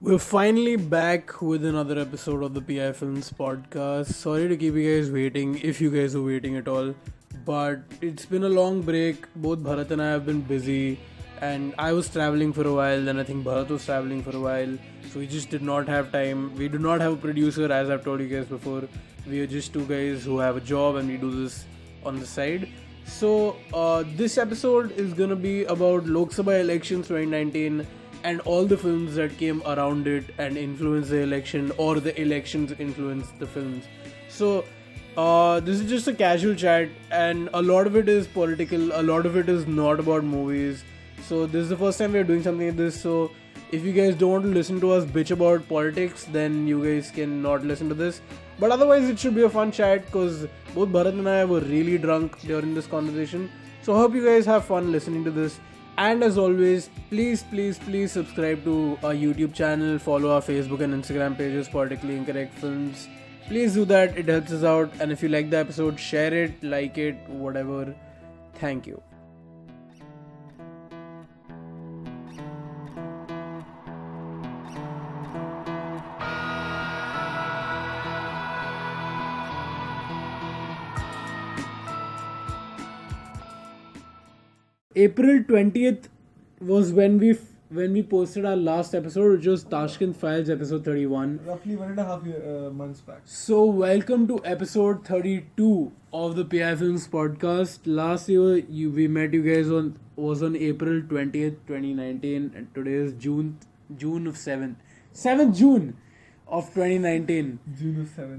We're finally back with another episode of the P.I Films podcast. Sorry to keep you guys waiting, if you guys are waiting at all. But it's been a long break. Both Bharat and I have been busy. And I was traveling for a while, then I think Bharat was traveling for a while. So we just did not have time. We do not have a producer, as I've told you guys before. We are just two guys who have a job and we do this on the side. So this episode is gonna be about Lok Sabha Elections 2019 and all the films that came around it and influenced the election, or the elections influenced the films. So this is just a casual chat, and a lot of it is political, a lot of it is not about movies. So this is the first time we're doing something like this. So if you guys don't want to listen to us bitch about politics, then you guys can not listen to this. But otherwise it should be a fun chat, because both Bharat and I were really drunk during this conversation. So I hope you guys have fun listening to this. And as always, please subscribe to our YouTube channel, follow our Facebook and Instagram pages, Politically Incorrect Films. Please do that, it helps us out. And if you like the episode, share it, like it, whatever. Thank you. April 20th was when we posted our last episode, which was Tashkent Files episode 31. Roughly 1.5 months back. So welcome to episode 32 of the P.I Films podcast. Last year we met you guys on April 20th, 2019, and today is June of 7th June of 2019.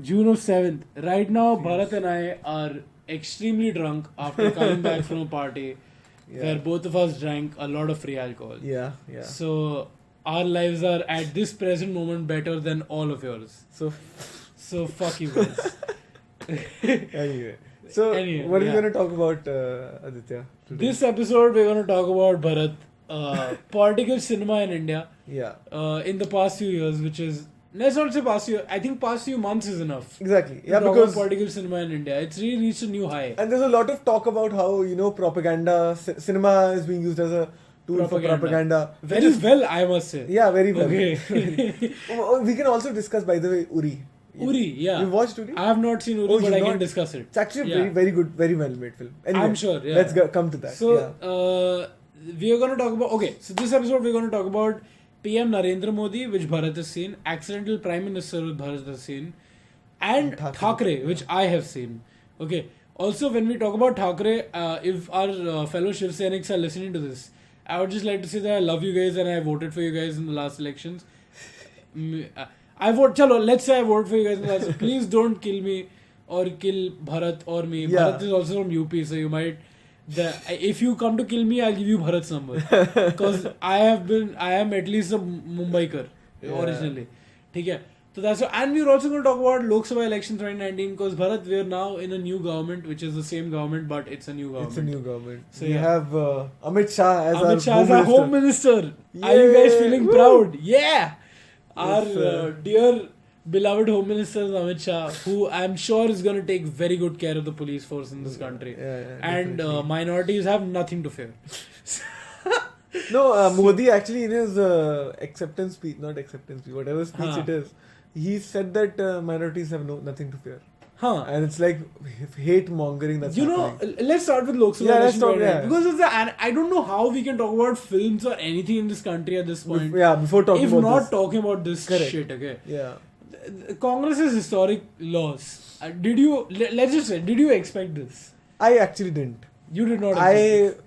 June of 7th. Right now, Bharat and I are extremely drunk after coming back from a party. Yeah. Where both of us drank a lot of free alcohol. Yeah. So our lives are at this present moment better than all of yours. So fuck you guys. Anyway. So what are we going to talk about, Aditya? Today? This episode we're going to talk about Bharat, political cinema in India. Yeah. In the past few years, which is, let's not say past year, I think past few months is enough. Exactly. Yeah, because political cinema in India, it's really reached a new high. And there's a lot of talk about how, propaganda, cinema is being used as a tool for propaganda. Very well, I must say. Yeah, very well. Okay. We can also discuss, by the way, Uri. Uri, yeah. You watched Uri? I have not seen Uri, but I can discuss it. It's actually a very, very good, very well made film. Anyway, I'm sure, yeah. Let's come to that. So, we are going to talk about... Okay, so this episode we're going to talk about PM Narendra Modi, which Bharat has seen, Accidental Prime Minister, which Bharat has seen, and Thackeray, which I have seen. Okay, also when we talk about Thackeray, if our fellow Shiv Sainiks are listening to this, I would just like to say that I love you guys and I voted for you guys in the last elections. Let's say I voted for you guys in the last... Please don't kill me or kill Bharat or me. Yeah. Bharat is also from UP, so you might... if you come to kill me, I'll give you Bharat's number. Because I am at least a Mumbaikar originally. Okay. So that's and we're also going to talk about Lok Sabha Elections 2019, because Bharat, we're now in a new government, which is the same government, but it's a new government. It's a new government. So we have Amit Shah as our Home Minister. Yay! Are you guys feeling proud? Yeah! Our dear beloved Home Minister Amit Shah, who I'm sure is going to take very good care of the police force in this country. And minorities have nothing to fear. No, Modi actually in his acceptance speech, whatever speech it is, he said that minorities have nothing to fear. And it's like hate mongering that's happening. Let's start with Lok Sabha. Because I don't know how we can talk about films or anything in this country at this point. Before talking about this. If not talking about this shit, okay? Yeah. Congress's historic loss. Did you expect this? I actually didn't. You did not expect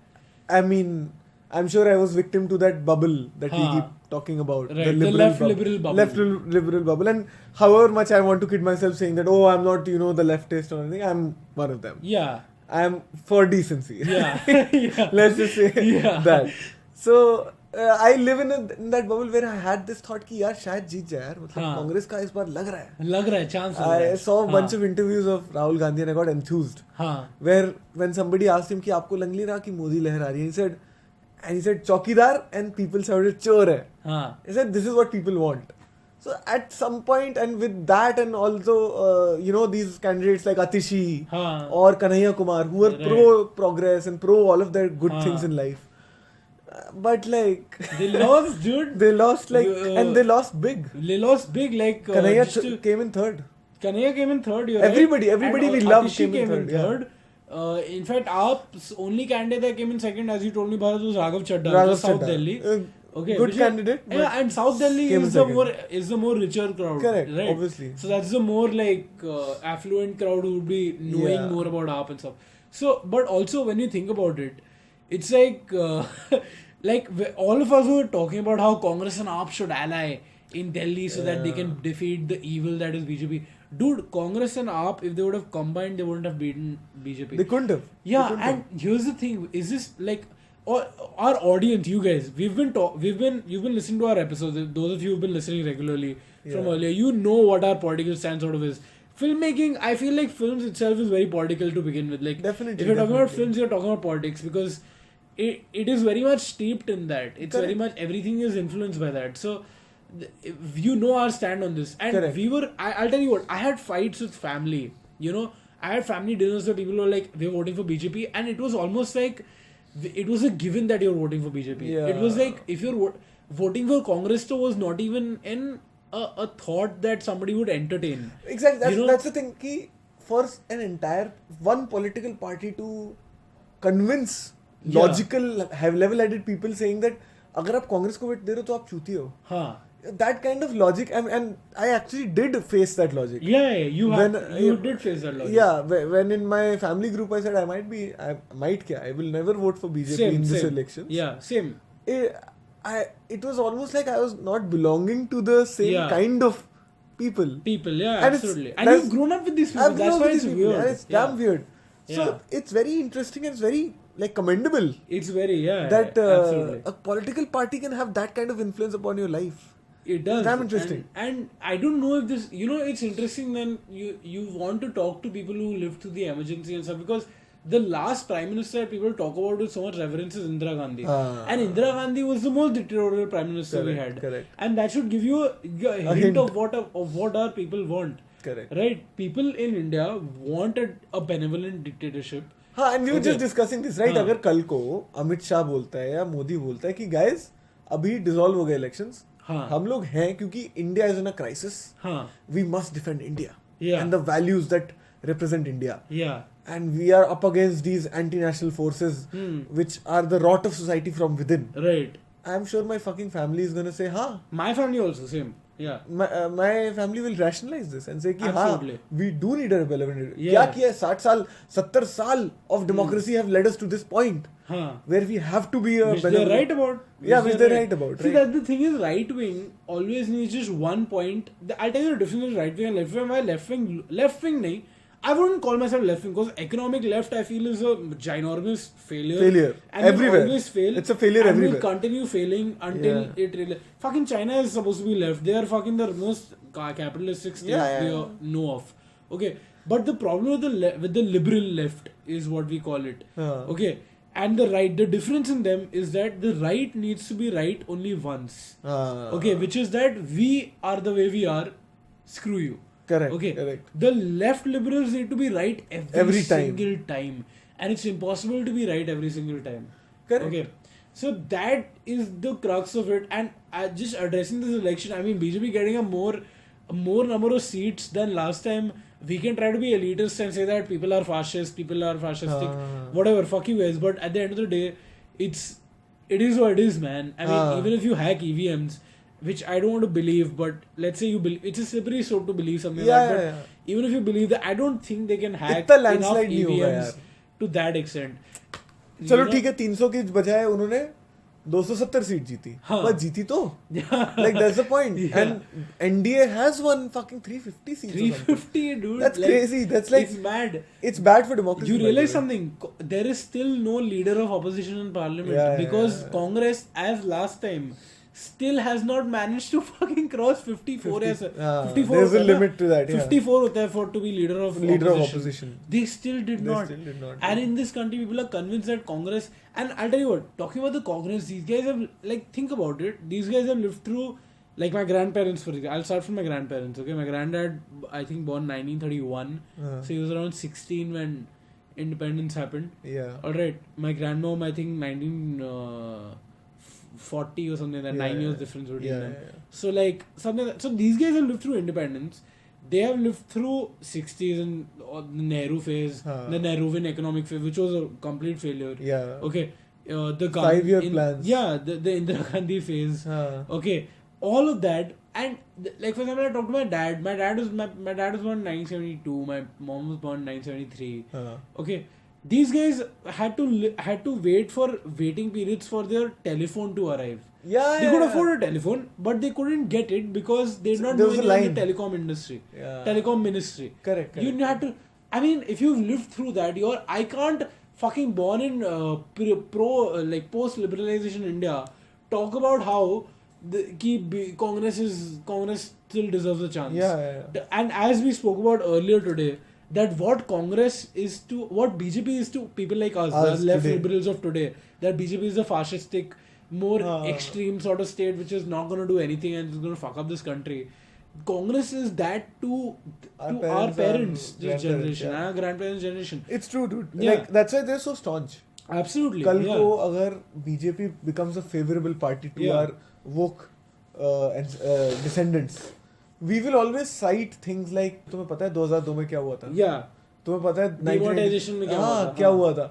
I mean, I'm sure I was victim to that bubble that we keep talking about. Right, the left liberal bubble. Left liberal bubble. And however much I want to kid myself saying that, I'm not, the leftist or anything, I'm one of them. Yeah. I'm for decency. Yeah. Let's just say that. So, I live in that bubble where I had this thought कि यार शायद जीत जाए यार, मतलब कांग्रेस का इस बार लग रहा है chance. I saw a bunch of interviews of Rahul Gandhi and I got enthused. Where when somebody asked him कि आपको लग नहीं रहा कि मोदी लहर आ रही है, he said चौकीदार, and people shouted चोर है. He said this is what people want. So at some point, and with that, and also these candidates like Atishi or Kanhaiya Kumar, who were pro progress and pro all of their good things in life. But like they lost, dude. They lost and they lost big. They lost big. Like Kanhaiya came in third. Kanhaiya came in third. Everybody we love came in third. In fact, AAP's only candidate that came in second, as you told me, Bharat, was Raghav Chadha, South Delhi. Okay, good candidate. Yeah, and South Delhi is the more richer crowd. Correct, right? Obviously. So that's the more like affluent crowd who would be knowing more about AAP and stuff. So, but also when you think about it, it's like like all of us were talking about how Congress and AAP should ally in Delhi so that they can defeat the evil that is BJP. Dude, Congress and AAP, if they would have combined, they wouldn't have beaten BJP. They couldn't have. Yeah, and here's the thing: is this like our audience, you guys? You've been listening to our episodes. Those of you who've been listening regularly from earlier, you know what our political stance sort of is. Filmmaking, I feel like films itself is very political to begin with. Like, definitely, if you're talking about films, you're talking about politics because it is very much steeped in that. It's very much everything is influenced by that. So, you know our stand on this. And I'll tell you what, I had fights with family. You know, I had family dinners where people were like, we're voting for BJP, and it was almost like it was a given that you're voting for BJP. Yeah. It was like if you're voting for Congress, so was not even in a thought that somebody would entertain. Exactly. That's the thing. Ki for an entire one political party to convince logical level-headed people saying that अगर आप कांग्रेस को vote दे रहे हो तो आप चूती हो. हाँ. That kind of logic, and I actually did face that logic. Yeah, you did face that logic. Yeah, when in my family group I said I will never vote for BJP in this election. Yeah, same. It was almost like I was not belonging to the same kind of people. Yeah, and absolutely. And you've grown up with these people. That's why it's weird. And it's damn weird. So it's very interesting and it's very commendable. It's very that a political party can have that kind of influence upon your life. It does. It's damn interesting. And I don't know if this, it's interesting when you want to talk to people who lived through the emergency and stuff, because the last prime minister that people talk about with so much reverence is Indira Gandhi. And Indira Gandhi was the most dictatorial prime minister we had. Correct. And that should give you a hint of what our people want. Correct. Right? People in India wanted a benevolent dictatorship. And we were just discussing this, right? अगर कल को अमित शाह बोलता है या मोदी बोलता है कि guys अभी dissolve हो गए elections, हम लोग हैं क्योंकि India is in a crisis. We must defend India and the values that represent India. And we are up against these anti-national forces which are the rot of society from within. Right. I'm sure my fucking family is going to say, My family also, same. Yeah. My family will rationalize this and say कि we do need a rebellion. Yeah. क्या किया है 60 साल 70 साल of democracy have led us to this point where we have to be which they're right about. Which they're right about. See, that the thing is, right wing always needs just one point. I'll tell you the difference between right wing and left wing. Why left wing nahi, I wouldn't call myself left wing because economic left I feel is a ginormous failure. And everywhere. Always fail. It's a failure everywhere. And will continue failing until it really. Fucking China is supposed to be left. They are fucking the most capitalistic state we know of. Okay, but the problem with the liberal left is what we call it. Okay, and the right. The difference in them is that the right needs to be right only once. Okay, which is that we are the way we are. Screw you. Correct. Okay. Correct. The left liberals need to be right every single time. And it's impossible to be right every single time. Correct. Okay. So that is the crux of it. And just addressing this election, I mean, BJP getting a more number of seats than last time. We can try to be elitist and say that people are fascist, people are fascistic, whatever, fuck you guys. But at the end of the day, it is what it is, man. I mean, even if you hack EVMs, which I don't want to believe, but let's say you believe, it's a slippery slope to believe something like that. But even if you believe that, I don't think they can hack enough EVMs to that extent. चलो ठीक है 300 की बजाय उन्होंने 270 seat जीती. बस जीती तो. Like that's the point. And NDA has won fucking 350 seats. 350, dude. That's crazy. That's like it's mad. It's bad for democracy. You realize something? There is still no leader of opposition in parliament because Congress, as last time, still has not managed to fucking cross 54. 54 there's a limit to that. 54 hota hai for to be leader of opposition. They still did not. And in this country, people are convinced that Congress. And I'll tell you what, talking about the Congress, these guys have, like, think about it. These guys have lived through, like, my grandparents, for example. I'll start from my grandparents, okay? My granddad, I think, born 1931. So he was around 16 when independence happened. Yeah. Alright. My grandmom, I think, 40 or something, that 9 years difference between them. So like something. So these guys have lived through independence. They have lived through 60s and the Nehru phase, the Nehruvian economic phase, which was a complete failure. Yeah. Okay. The 5-year plans. Yeah, the Indira Gandhi phase. Okay. All of that. And like for example, I talked to my dad. My dad was born in 1972. My mom was born in 1973. Okay. These guys had to wait for waiting periods for their telephone to arrive. They could afford a telephone, but they couldn't get it because they did not know in the telecom industry, telecom ministry. Correct. You had to. I mean, if you've lived through that, I can't fucking born in post liberalization India talk about how Congress still deserves a chance. And as we spoke about earlier today, that what BJP is to people like us the left today. Liberals of today, that BJP is a fascistic, more extreme sort of state which is not going to do anything and is going to fuck up this country. Congress is that to our parents generation, our grandparents generation. It's true, dude. Like that's why they're so staunch. Absolutely. Kal ko agar BJP becomes a favorable party to our woke and descendants, we will always cite things like तुम्हें पता है 2002 में क्या हुआ था? तुम्हें पता है demonetization में क्या हुआ था?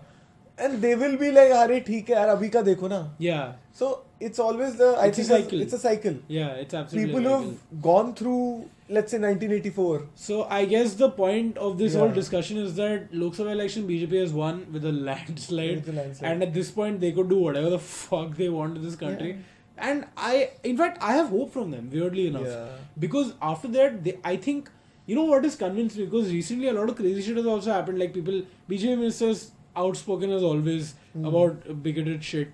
And they will be like, अरे ठीक है यार अभी का देखो ना. So it's always it's a cycle. It's absolutely people who've gone through, let's say 1984. So I guess the point of this whole discussion is that Lok Sabha election BJP has won with a landslide. And at this point they could do whatever the fuck they want to this country. And in fact I have hope from them, weirdly enough, because after that I think, you know what is convinced me, because recently a lot of crazy shit has also happened, like BJP ministers outspoken as always about bigoted shit,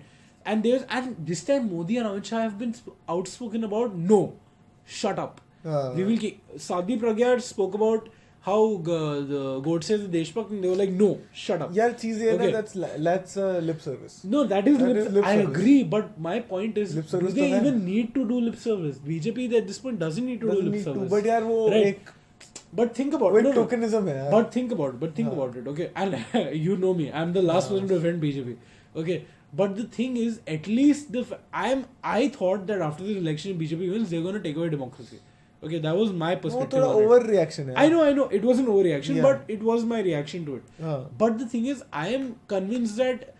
and this time Modi and Amit Shah have been outspoken about shut up. We will Sadhvi Pragya spoke about how the Godse is the Deshbhakt, and they were like, shut up. That's lip service. No, that is lip service. I agree, but my point is, do they even need to do lip service? BJP at this point doesn't need to do lip service. But yaar, wo but think about it. Tokenism hai. But think about it, okay? And you know me, I'm the last person to defend BJP, okay? But the thing is, at least I thought that after this election, BJP wins, they're going to take away democracy. Okay, that was my perspective. Overreaction. I know. It was an overreaction, but it was my reaction to it. But the thing is, I am convinced that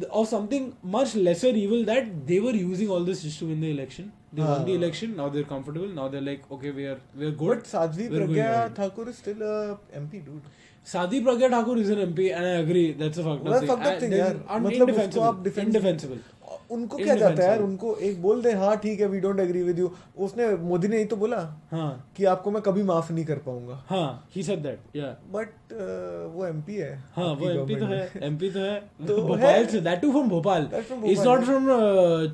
of something much lesser evil, that they were using all this just to win the election. They won the election. Now they're comfortable. Now they're like, okay, we're good. But Sadhvi Pragya Thakur is still a MP, dude. Sadhvi Pragya Thakur is an MP, and I agree. That's a fucked up thing. Fucked up thing, यार. Indefensible. उनको क्या जाता है यार, उनको एक बोल दे हाँ ठीक है we don't agree with you. उसने मोदी ने ही तो बोला कि आपको मैं कभी माफ नहीं कर पाऊंगा. he said that. बट वो एमपी है. वो एमपी तो है भोपाल से, that too from Bhopal. It's not from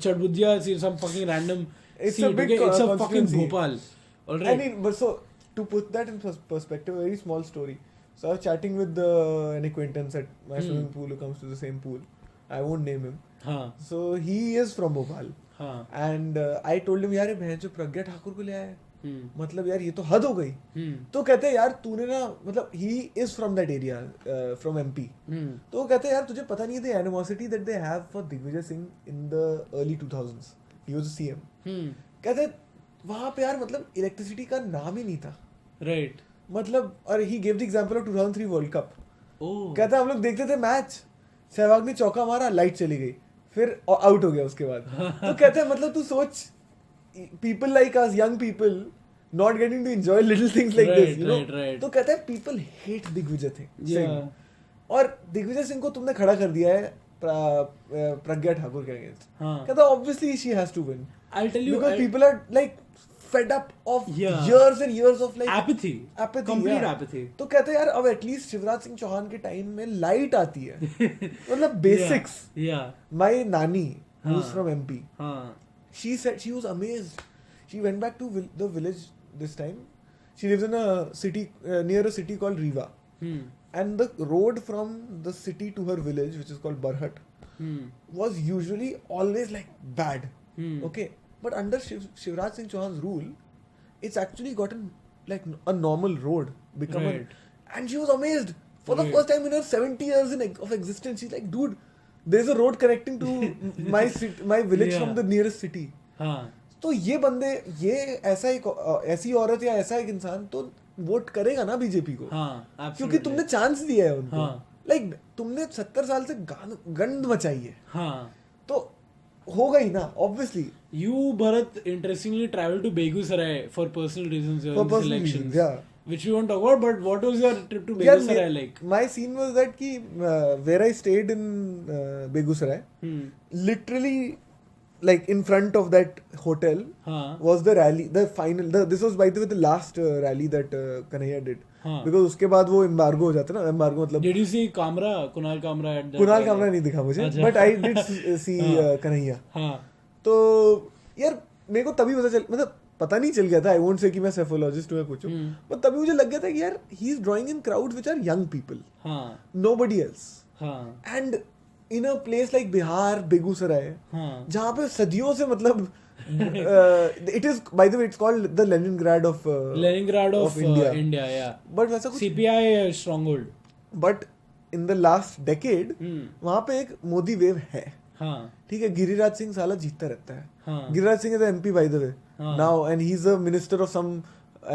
Chadbudia, some fucking random it's seat. It's a fucking Bhopal. All right. I mean, but so to put that in perspective, a very small story. So I was chatting with an acquaintance at my swimming pool who comes to the same pool. I won't name him. So he is from Bhopal. And I told him, यार बहन जो प्रज्ञा ठाकुर को ले आया है, मतलब यार ये तो हद हो गई. तो कहते हैं यार तूने ना, मतलब he is from that area, from MP. तो वो कहते हैं यार तुझे पता नहीं है the animosity that they have for Digvijay Singh in the early 2000s. He was a CM. कहते हैं वहाँ पे यार मतलब इलेक्ट्रिसिटी का नाम ही नहीं था. Right. मतलब और he gave the example of 2003 World Cup. कहता हम लोग देखते थे मैच, सहवाग ने चौका मारा, लाइट चली गई, फिर आउट हो गया उसके बाद. तो कहते हैं मतलब तू सोच, people like us, young people, not getting to enjoy little things like this, you know. तो कहते हैं people hate दिग्विजय सिंह. और दिग्विजय सिंह को तुमने खड़ा कर दिया है प्रज्ञा ठाकुर के अगेंस्ट. कहता है obviously she has to win. I'll tell you, because people are like fed up of years and years of like apathy, complete apathy. तो कहते हैं यार अब एटलीस्ट शिवराज सिंह चौहान के टाइम में लाइट आती है, मतलब basics. My nani, who's from MP, she said she was amazed. She went back to the village this time. She lives in a city near a city called Rewa, and the road from the city to her village, which is called Barhat, was usually always like bad. Okay. But under Shivraj Singh Chauhan's rule, it's actually gotten like a normal road. And she was amazed. For the first time in her 70 years of existence, she's like, dude, there's a road connecting to my village from the nearest city. तो ये बंदे, ये ऐसी औरत या ऐसा एक इंसान तो वोट करेगा ना बीजेपी को, क्योंकि तुमने चांस दिया है उनको. लाइक तुमने 70 साल से गंद मचाई है, तो होगा ही ना, obviously. You, Bharat, interestingly traveled to Begusarai for personal reasons during these elections. Yeah. Which we won't talk about, but what was your trip to Begusarai like? My scene was that where I stayed in Begusarai, literally, like in front of that hotel was the rally, the final. This was by the way the last rally that Kanhaiya did. Because उसके बाद वो embargo हो जाता है ना, embargo मतलब. Did you see Kunal Kamra at that? Kunal Kamra नहीं दिखा मुझे, but I did see Kanhaiya. तो यार मेरे को तभी पता चल, मतलब पता नहीं चल गया था. I won't say कि मैं सेफोलॉजिस्ट हूँ या कुछ हूँ, but तभी मुझे लग गया था कि यार he is drawing in crowds which are young people, nobody else. And in a place like Bihar, Begusarai, जहाँ पे सदियों से मतलब it is, by the way, it's called the Leningrad of India, yeah. But वैसा कुछ CPI stronghold. But in the last decade, वहाँ पे एक मोदी वेव है. ठीक है, गिरिराज सिंह साला जीतता रहता है. Giriraj Singh is the MP by the way now, and he's a minister of some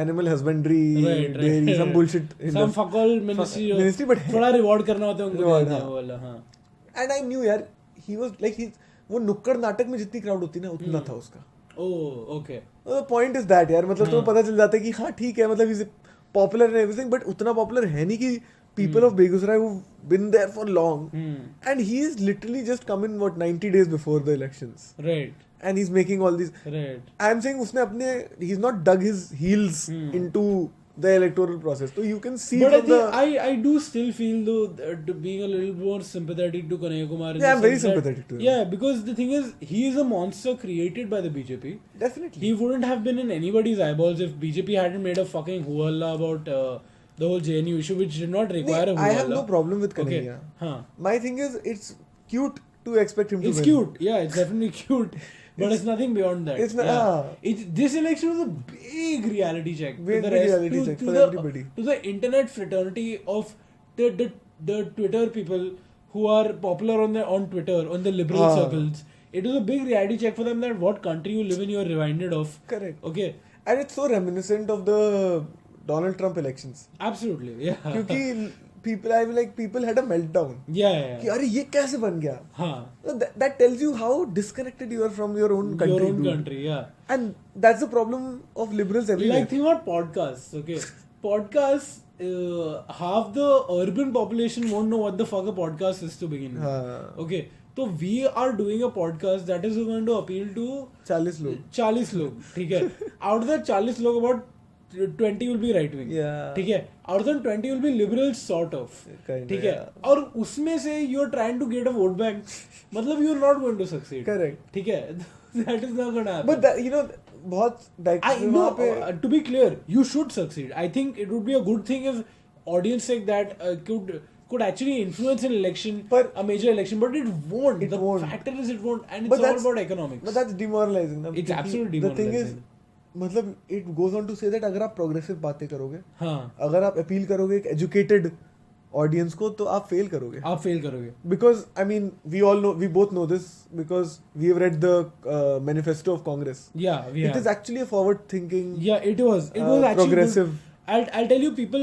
animal husbandry, dairy, some bullshit. Some fuck all ministry, but थोड़ा reward करना होता है उनको. And I knew यार, he was like वो नुक्कड़ नाटक में जितनी क्राउड होती है ना उतना था उसका. Oh, okay. The point is that यार, मतलब तुम्हें पता चल जाता है कि हाँ ठीक है, मतलब he's popular and everything, but उतना popular है नहीं कि people of Begusarai who've been there for long. And he is literally just come in 90 days before the elections. Right. And he's making all these. Right. I'm saying उसने अपने, he's not dug his heels into the electoral process. So you can see. But I do still feel though being a little more sympathetic to Kanhaiya Kumar. Yeah, I'm very sympathetic to him. Yeah, because the thing is, he is a monster created by the BJP. Definitely. He wouldn't have been in anybody's eyeballs if BJP hadn't made a fucking hoo-halla about the whole JNU issue, which did not require a hoo-halla. I have no problem with Kanhaiya. Okay. My thing is, it's cute to expect him to win. It's cute. Yeah, it's definitely cute. But it's nothing beyond that. It's not. This election was a big reality check. Big reality check for everybody. To the internet fraternity of the Twitter people who are popular on Twitter, on the liberal circles. It was a big reality check for them that what country you live in, you are reminded of. Correct. Okay. And it's so reminiscent of the Donald Trump elections. Absolutely. Yeah. क्योंकि people had a meltdown. Yeah. कि अरे ये कैसे बन गया? So that tells you how disconnected you are from your own country. Your own country, yeah. And that's the problem of liberals everywhere. Like think about podcasts, okay? Podcasts, half the urban population won't know what the fuck a podcast is to begin with. Okay. So we are doing a podcast that is going to appeal to 40 लोग. ठीक है. Out of that 40 लोग, about 20 will be right wing. Yeah. ठीक है. Out of that 20 will be liberals sort of. ठीक है. और उसमें से you are trying to get a vote bank. मतलब you are not going to succeed. Correct. ठीक है. That is not going to happen. But that, बहुत to be clear, you should succeed. I think it would be a good thing if audience like that could actually influence an election, a major election, but it won't. The factor is it won't, and it's all about economics. But that's demoralizing. It's absolutely demoralizing. The thing is, मतलब it goes on to say that अगर आप progressive बातें करोगे, अगर आप appeal करोगे एक educated audience को, तो आप fail करोगे. Because I mean, we both know this because we have read the manifesto of Congress. Yeah, it is actually a forward-thinking. Yeah, it was actually progressive. Good. I'll tell you people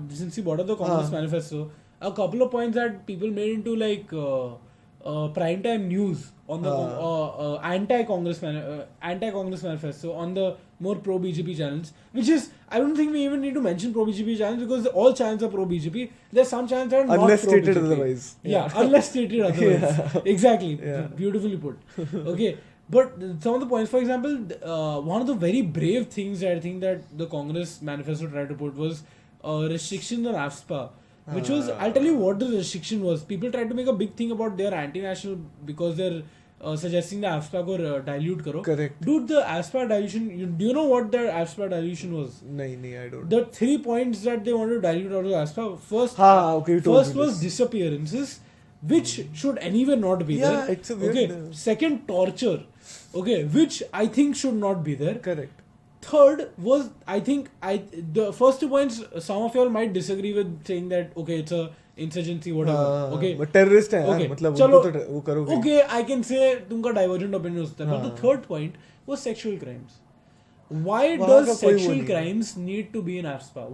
since you brought up the Congress manifesto, a couple of points that people made into like primetime news on the anti-Congress manifesto on the more pro-BJP channels, which is, I don't think we even need to mention pro-BJP channels because all channels are pro-BJP. There's some channels that are not unless pro-BJP. Stated otherwise. Yeah, unless stated otherwise. Exactly. Yeah. Beautifully put. Okay. But some of the points, for example, one of the very brave things I think that the Congress manifesto tried to put was restrictions on AFSPA. Which was, I'll tell you what the restriction was. People tried to make a big thing about their anti-national because they're suggesting the AFSPA ko dilute karo. Correct. Dude, the AFSPA dilution, do you know what the AFSPA dilution was? No, I don't. The 3 points that they wanted to dilute out of AFSPA. First was disappearances, which should anyway not be there. Yeah, it's a weird... Okay. Second, torture. Okay, which I think should not be there. Correct. Third was, I think, the first 2 points, some of y'all might disagree with saying that, okay, it's a insurgency, whatever. Okay. But terrorist है okay. मतलब चलो, उनको तो वो करोगे. Okay, I can say तुमका divergent opinion होता है. But the third point was sexual crimes. Why does sexual crimes need to be in AFSPA?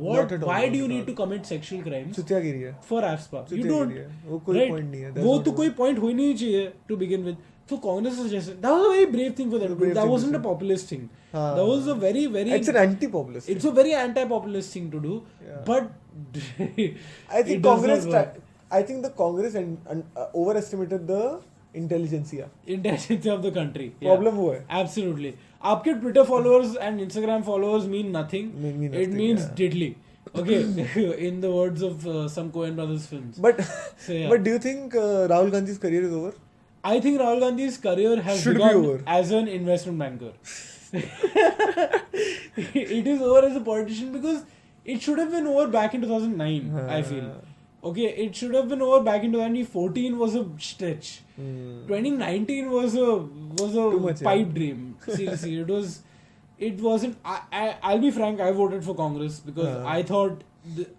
Why do you need to commit sexual crimes चुतियागिरी है for AFSPA? You don't. वो कोई point नहीं है. वो तो कोई point हो ही नहीं चाहिए to begin with. So Congress suggested that was a very brave thing for them. That wasn't a populist thing. That was a very It's an anti-populist. It's a very anti-populist thing to do. Yeah. But I think Congress. I think the Congress overestimated the intelligentsia of the country. Problem वो है. Absolutely. आपके Twitter followers and Instagram followers mean nothing. It means diddly. Okay, in the words of some Coen Brothers films. But do you think Rahul Gandhi's career is over? I think Rahul Gandhi's career has begun as an investment banker. It is over as a politician because it should have been over back in 2009, I feel. Okay, it should have been over back in 2014 was a stretch. 2019 was a pipe dream. Seriously, it wasn't. I'll be frank, I voted for Congress because I thought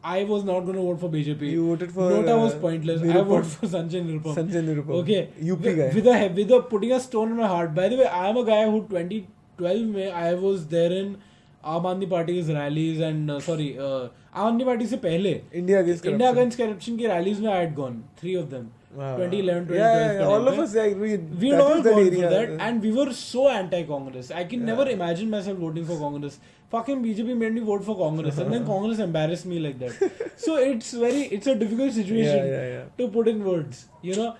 I was not going to vote for BJP. You voted for Nota was pointless. I voted for Sanjay Nirupam. Okay, UP guy. With a putting a stone in my heart. By the way, I am a guy who 2012 में I was there in Aam Aadmi Party's rallies and Aam Aadmi Party से पहले India Against Corruption की rallies में I had gone 3 of them. 2011, 2012. Yeah, all of us we had all gone for that, and we were so anti-Congress. I can never imagine myself voting for Congress. Fucking BJP made me vote for Congress, and then Congress embarrassed me like that. So it's a difficult situation to put in words, you know.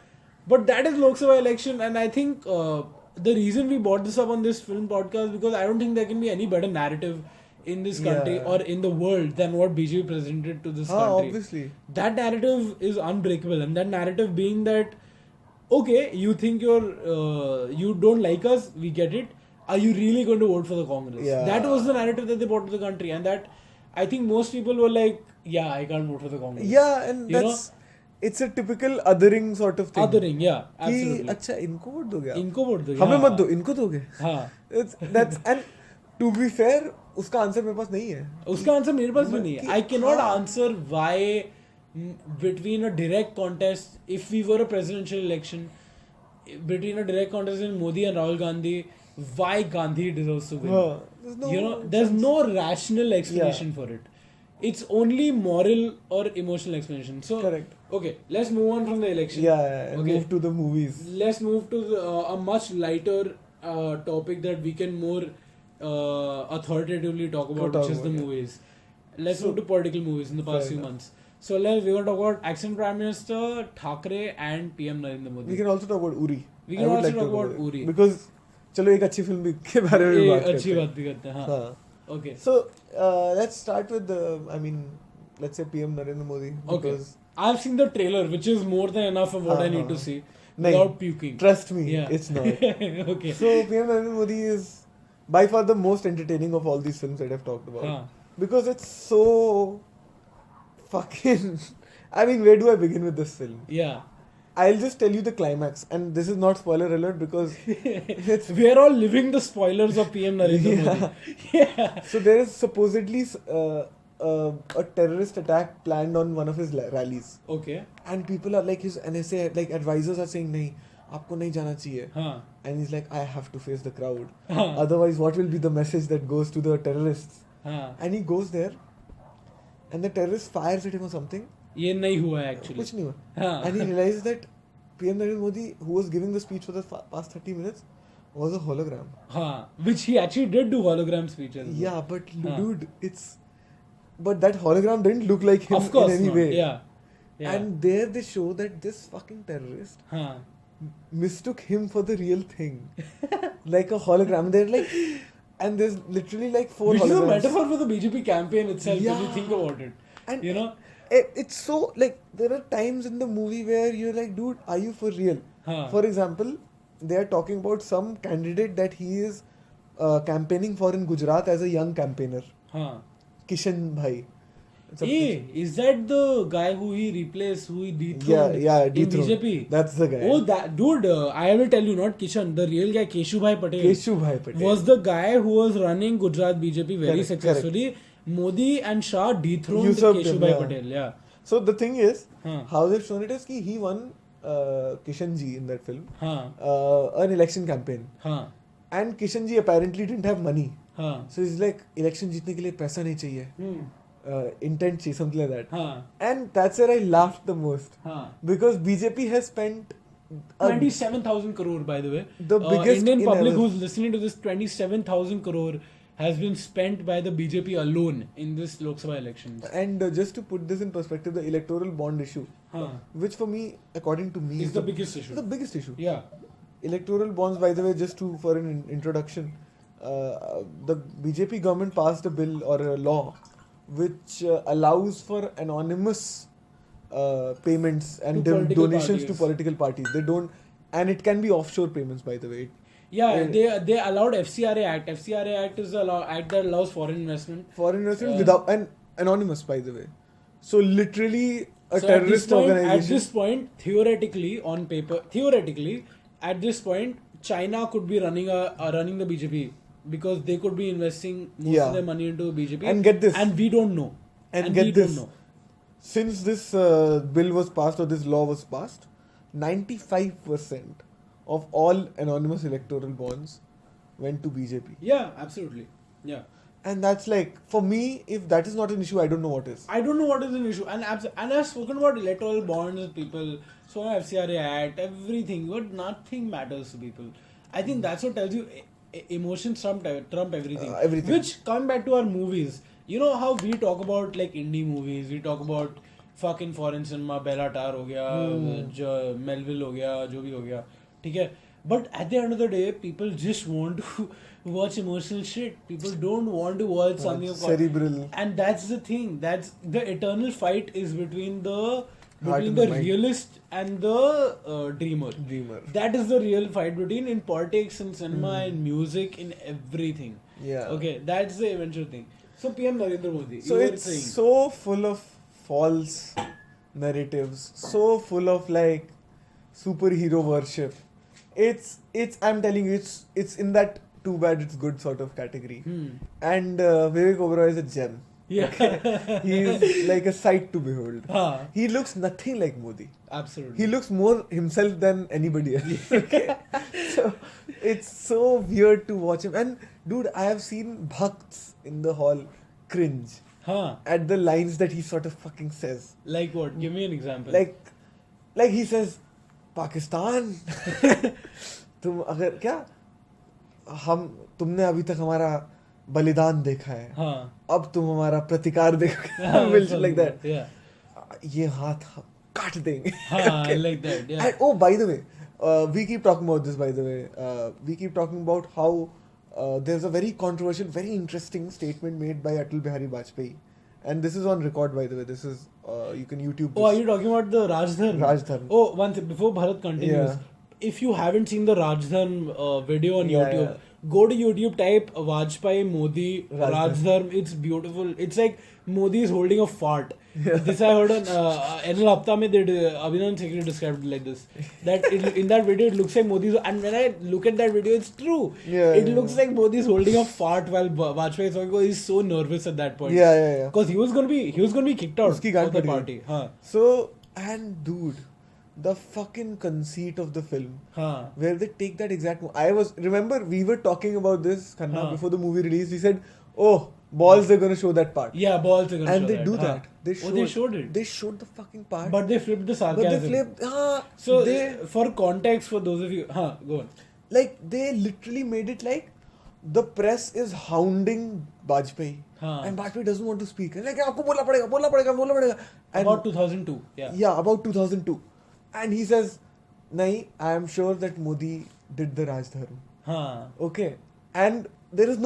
But that is Lok Sabha election, and I think the reason we brought this up on this film podcast because I don't think there can be any better narrative in this country or in the world than what BJP presented to this country. Obviously. That narrative is unbreakable, and that narrative being that, okay, you think you don't like us, we get it. Are you really going to vote for the Congress? Yeah. That was the narrative that they brought to the country, and that I think most people were like, yeah, I can't vote for the Congress. Yeah, and it's a typical othering sort of thing. Othering, yeah, absolutely. अच्छा इनको vote दोगे? इनको vote दोगे? हमें मत दो, इनको दोगे? हाँ. That's and to be fair, उसका आंसर मेरे पास नहीं है. उसका आंसर मेरे पास भी नहीं है. I cannot answer why between a direct contest, if we were a presidential election, between a direct contest in Modi and Rahul Gandhi, why Gandhi deserves to win. There's no rational explanation for it. It's only moral or emotional explanation. So, correct. Okay, let's move on from the election. Okay. Move to the movies. Let's move to a much lighter topic that we can more authoritatively talk about, which is the movies. Let's move to political movies in the past few months. So we're going to talk about ex Prime Minister Thackeray and PM Narendra Modi. We can also talk about Uri. We can also talk about Uri. Because चलो एक अच्छी film भी के बारे में बात करते हैं. अच्छी बात भी करते हैं. हाँ. Okay. So let's start with let's say PM Narendra Modi. Because I've seen the trailer, which is more than enough of what I need to see without puking. Trust me, it's not. Okay. So PM Narendra Modi is by far the most entertaining of all these films that I've talked about. Because it's so fucking... I mean, where do I begin with this film? Yeah. I'll just tell you the climax, and this is not spoiler alert because we're all living the spoilers of PM Narendra Modi. Yeah. So there is supposedly a terrorist attack planned on one of his rallies. Okay. And people are like his NSA, like advisors are saying, "Nahi, आपको नहीं जाना चाहिए." And he's like, "I have to face the crowd. Otherwise, what will be the message that goes to the terrorists?" And he goes there, and the terrorist fires at him or something. ये नहीं हुआ actually. कुछ नहीं हुआ. And he realized that PM Narendra Modi, who was giving the speech for the past 30 minutes, was a hologram. Which he actually did do hologram speeches. Yeah, but dude, but that hologram didn't look like him in any way. Yeah. And there they show that this fucking terrorist mistook him for the real thing. Like a hologram. They're like, and there's literally like 4 holograms. Which is a metaphor for the BJP campaign itself, when you think about it. And you know? It's so, like, there are times in the movie where you're like, dude, are you for real? For example, they are talking about some candidate that he is campaigning for in Gujarat as a young campaigner. Kishan Bhai. Hey, is that the guy who he replaced, who he dethroned in BJP? That's the guy. Oh, that dude, I will tell you, not Kishan, the real guy, Keshu Bhai Patel. Was the guy who was running Gujarat BJP very successfully. Correct. Modi and Shah dethroned Keshu Bhai Patel. Yeah. So the thing is, how they've shown it is कि he won Kishan ji in that film an election campaign. And Kishan ji apparently didn't have money. So he's like, election जीतने के लिए पैसा नहीं चाहिए. Intent चाहिए, something like that. And that's where I laughed the most. Because BJP has spent 27,000 crore, by the way. The biggest Indian public who's listening to this, 27,000 crore has been spent by the BJP alone in this Lok Sabha elections. And just to put this in perspective, the electoral bond issue, which for me, according to me, is the biggest issue. The biggest issue. Yeah. Electoral bonds, by the way, for an introduction, the BJP government passed a bill or a law which allows for anonymous payments and donations to political parties. They don't, and it can be offshore payments, by the way. They allowed FCRA Act. FCRA Act is the act that allows foreign investment. Without, and anonymous, by the way. So literally a terrorist organization. At this point, theoretically, on paper, at this point, China could be running the BJP because they could be investing most of their money into BJP. And get this. And we don't know. And get this. Since this bill was passed or this law was passed, 95% of all anonymous electoral bonds went to BJP. Yeah, absolutely. Yeah. And that's like, for me, if that is not an issue, I don't know what is. I don't know what is an issue. And I've spoken about electoral bonds with people, so FCRA Act, everything, but nothing matters to people. I think that's what tells you emotions trump everything. Everything. Which, come back to our movies, you know how we talk about like indie movies, we talk about fucking foreign cinema, Bella Tar ho gaya, Melville ho gaya, jo bhi ho gaya, theek hai? But at the end of the day, people just want to watch emotional shit. People don't want to watch something cerebral. And that's the thing. That's the eternal fight is between the realist and the dreamer. That is the real fight between in politics, in cinema, in music, in everything. Yeah. Okay, that's the eventual thing. So PM Narendra Modi. So it's so full of false narratives, so full of like superhero worship. It's I'm telling you, it's in that too bad it's good sort of category. And Vivek Oberoi is a gem. Yeah. Okay? He is like a sight to behold. He looks nothing like Modi. Absolutely. He looks more himself than anybody else. Okay? So it's so weird to watch him. And dude, I have seen Bhakts in the hall cringe at the lines that he sort of fucking says. Like what? Give me an example. Like he says, Pakistan तुम अगर क्या तुमने अभी तक हमारा बलिदान देखा है अब तुम हमारा प्रतिकार देखो like that ये हाथ काट देंगे like that and oh by the way we keep talking about this we keep talking about how there's a very controversial, very interesting statement made by Atal Bihari Vajpayee. And this is on record, by the way. This is, you can YouTube this. Oh, are you talking about the Rajdhan? Oh, one thing, before Bharat continues. If you haven't seen the Rajdhan video on YouTube, go to YouTube, type Vajpayee, Modi, Rajdhan. It's beautiful. It's like Modi is holding a fart. This I heard on NL Hafta mein Abhinandan Sekri described it like this. That in that video it looks like Modi's, and when I look at that video, it's true. It looks like Modi's holding a fart while Vajpayee is talking. He's so nervous at that point. Yeah. Because he was gonna be kicked out of the party. So, and dude, the fucking conceit of the film, where they take that exact. Remember we were talking about this Khanna before the movie released. He said, "Oh, balls, they're gonna show that part." Yeah, balls, they're gonna show that. And they do that. They showed it. They showed the fucking part. But they flipped the sarcasm. For context, for those of you, go on. Like they literally made it like the press is hounding Vajpayee, and Vajpayee doesn't want to speak. And like, "Aapko bolna padega." About 2002. Yeah, about 2002. And he says, "Nahi, I am sure that Modi did the Rajdharm." Okay, and there's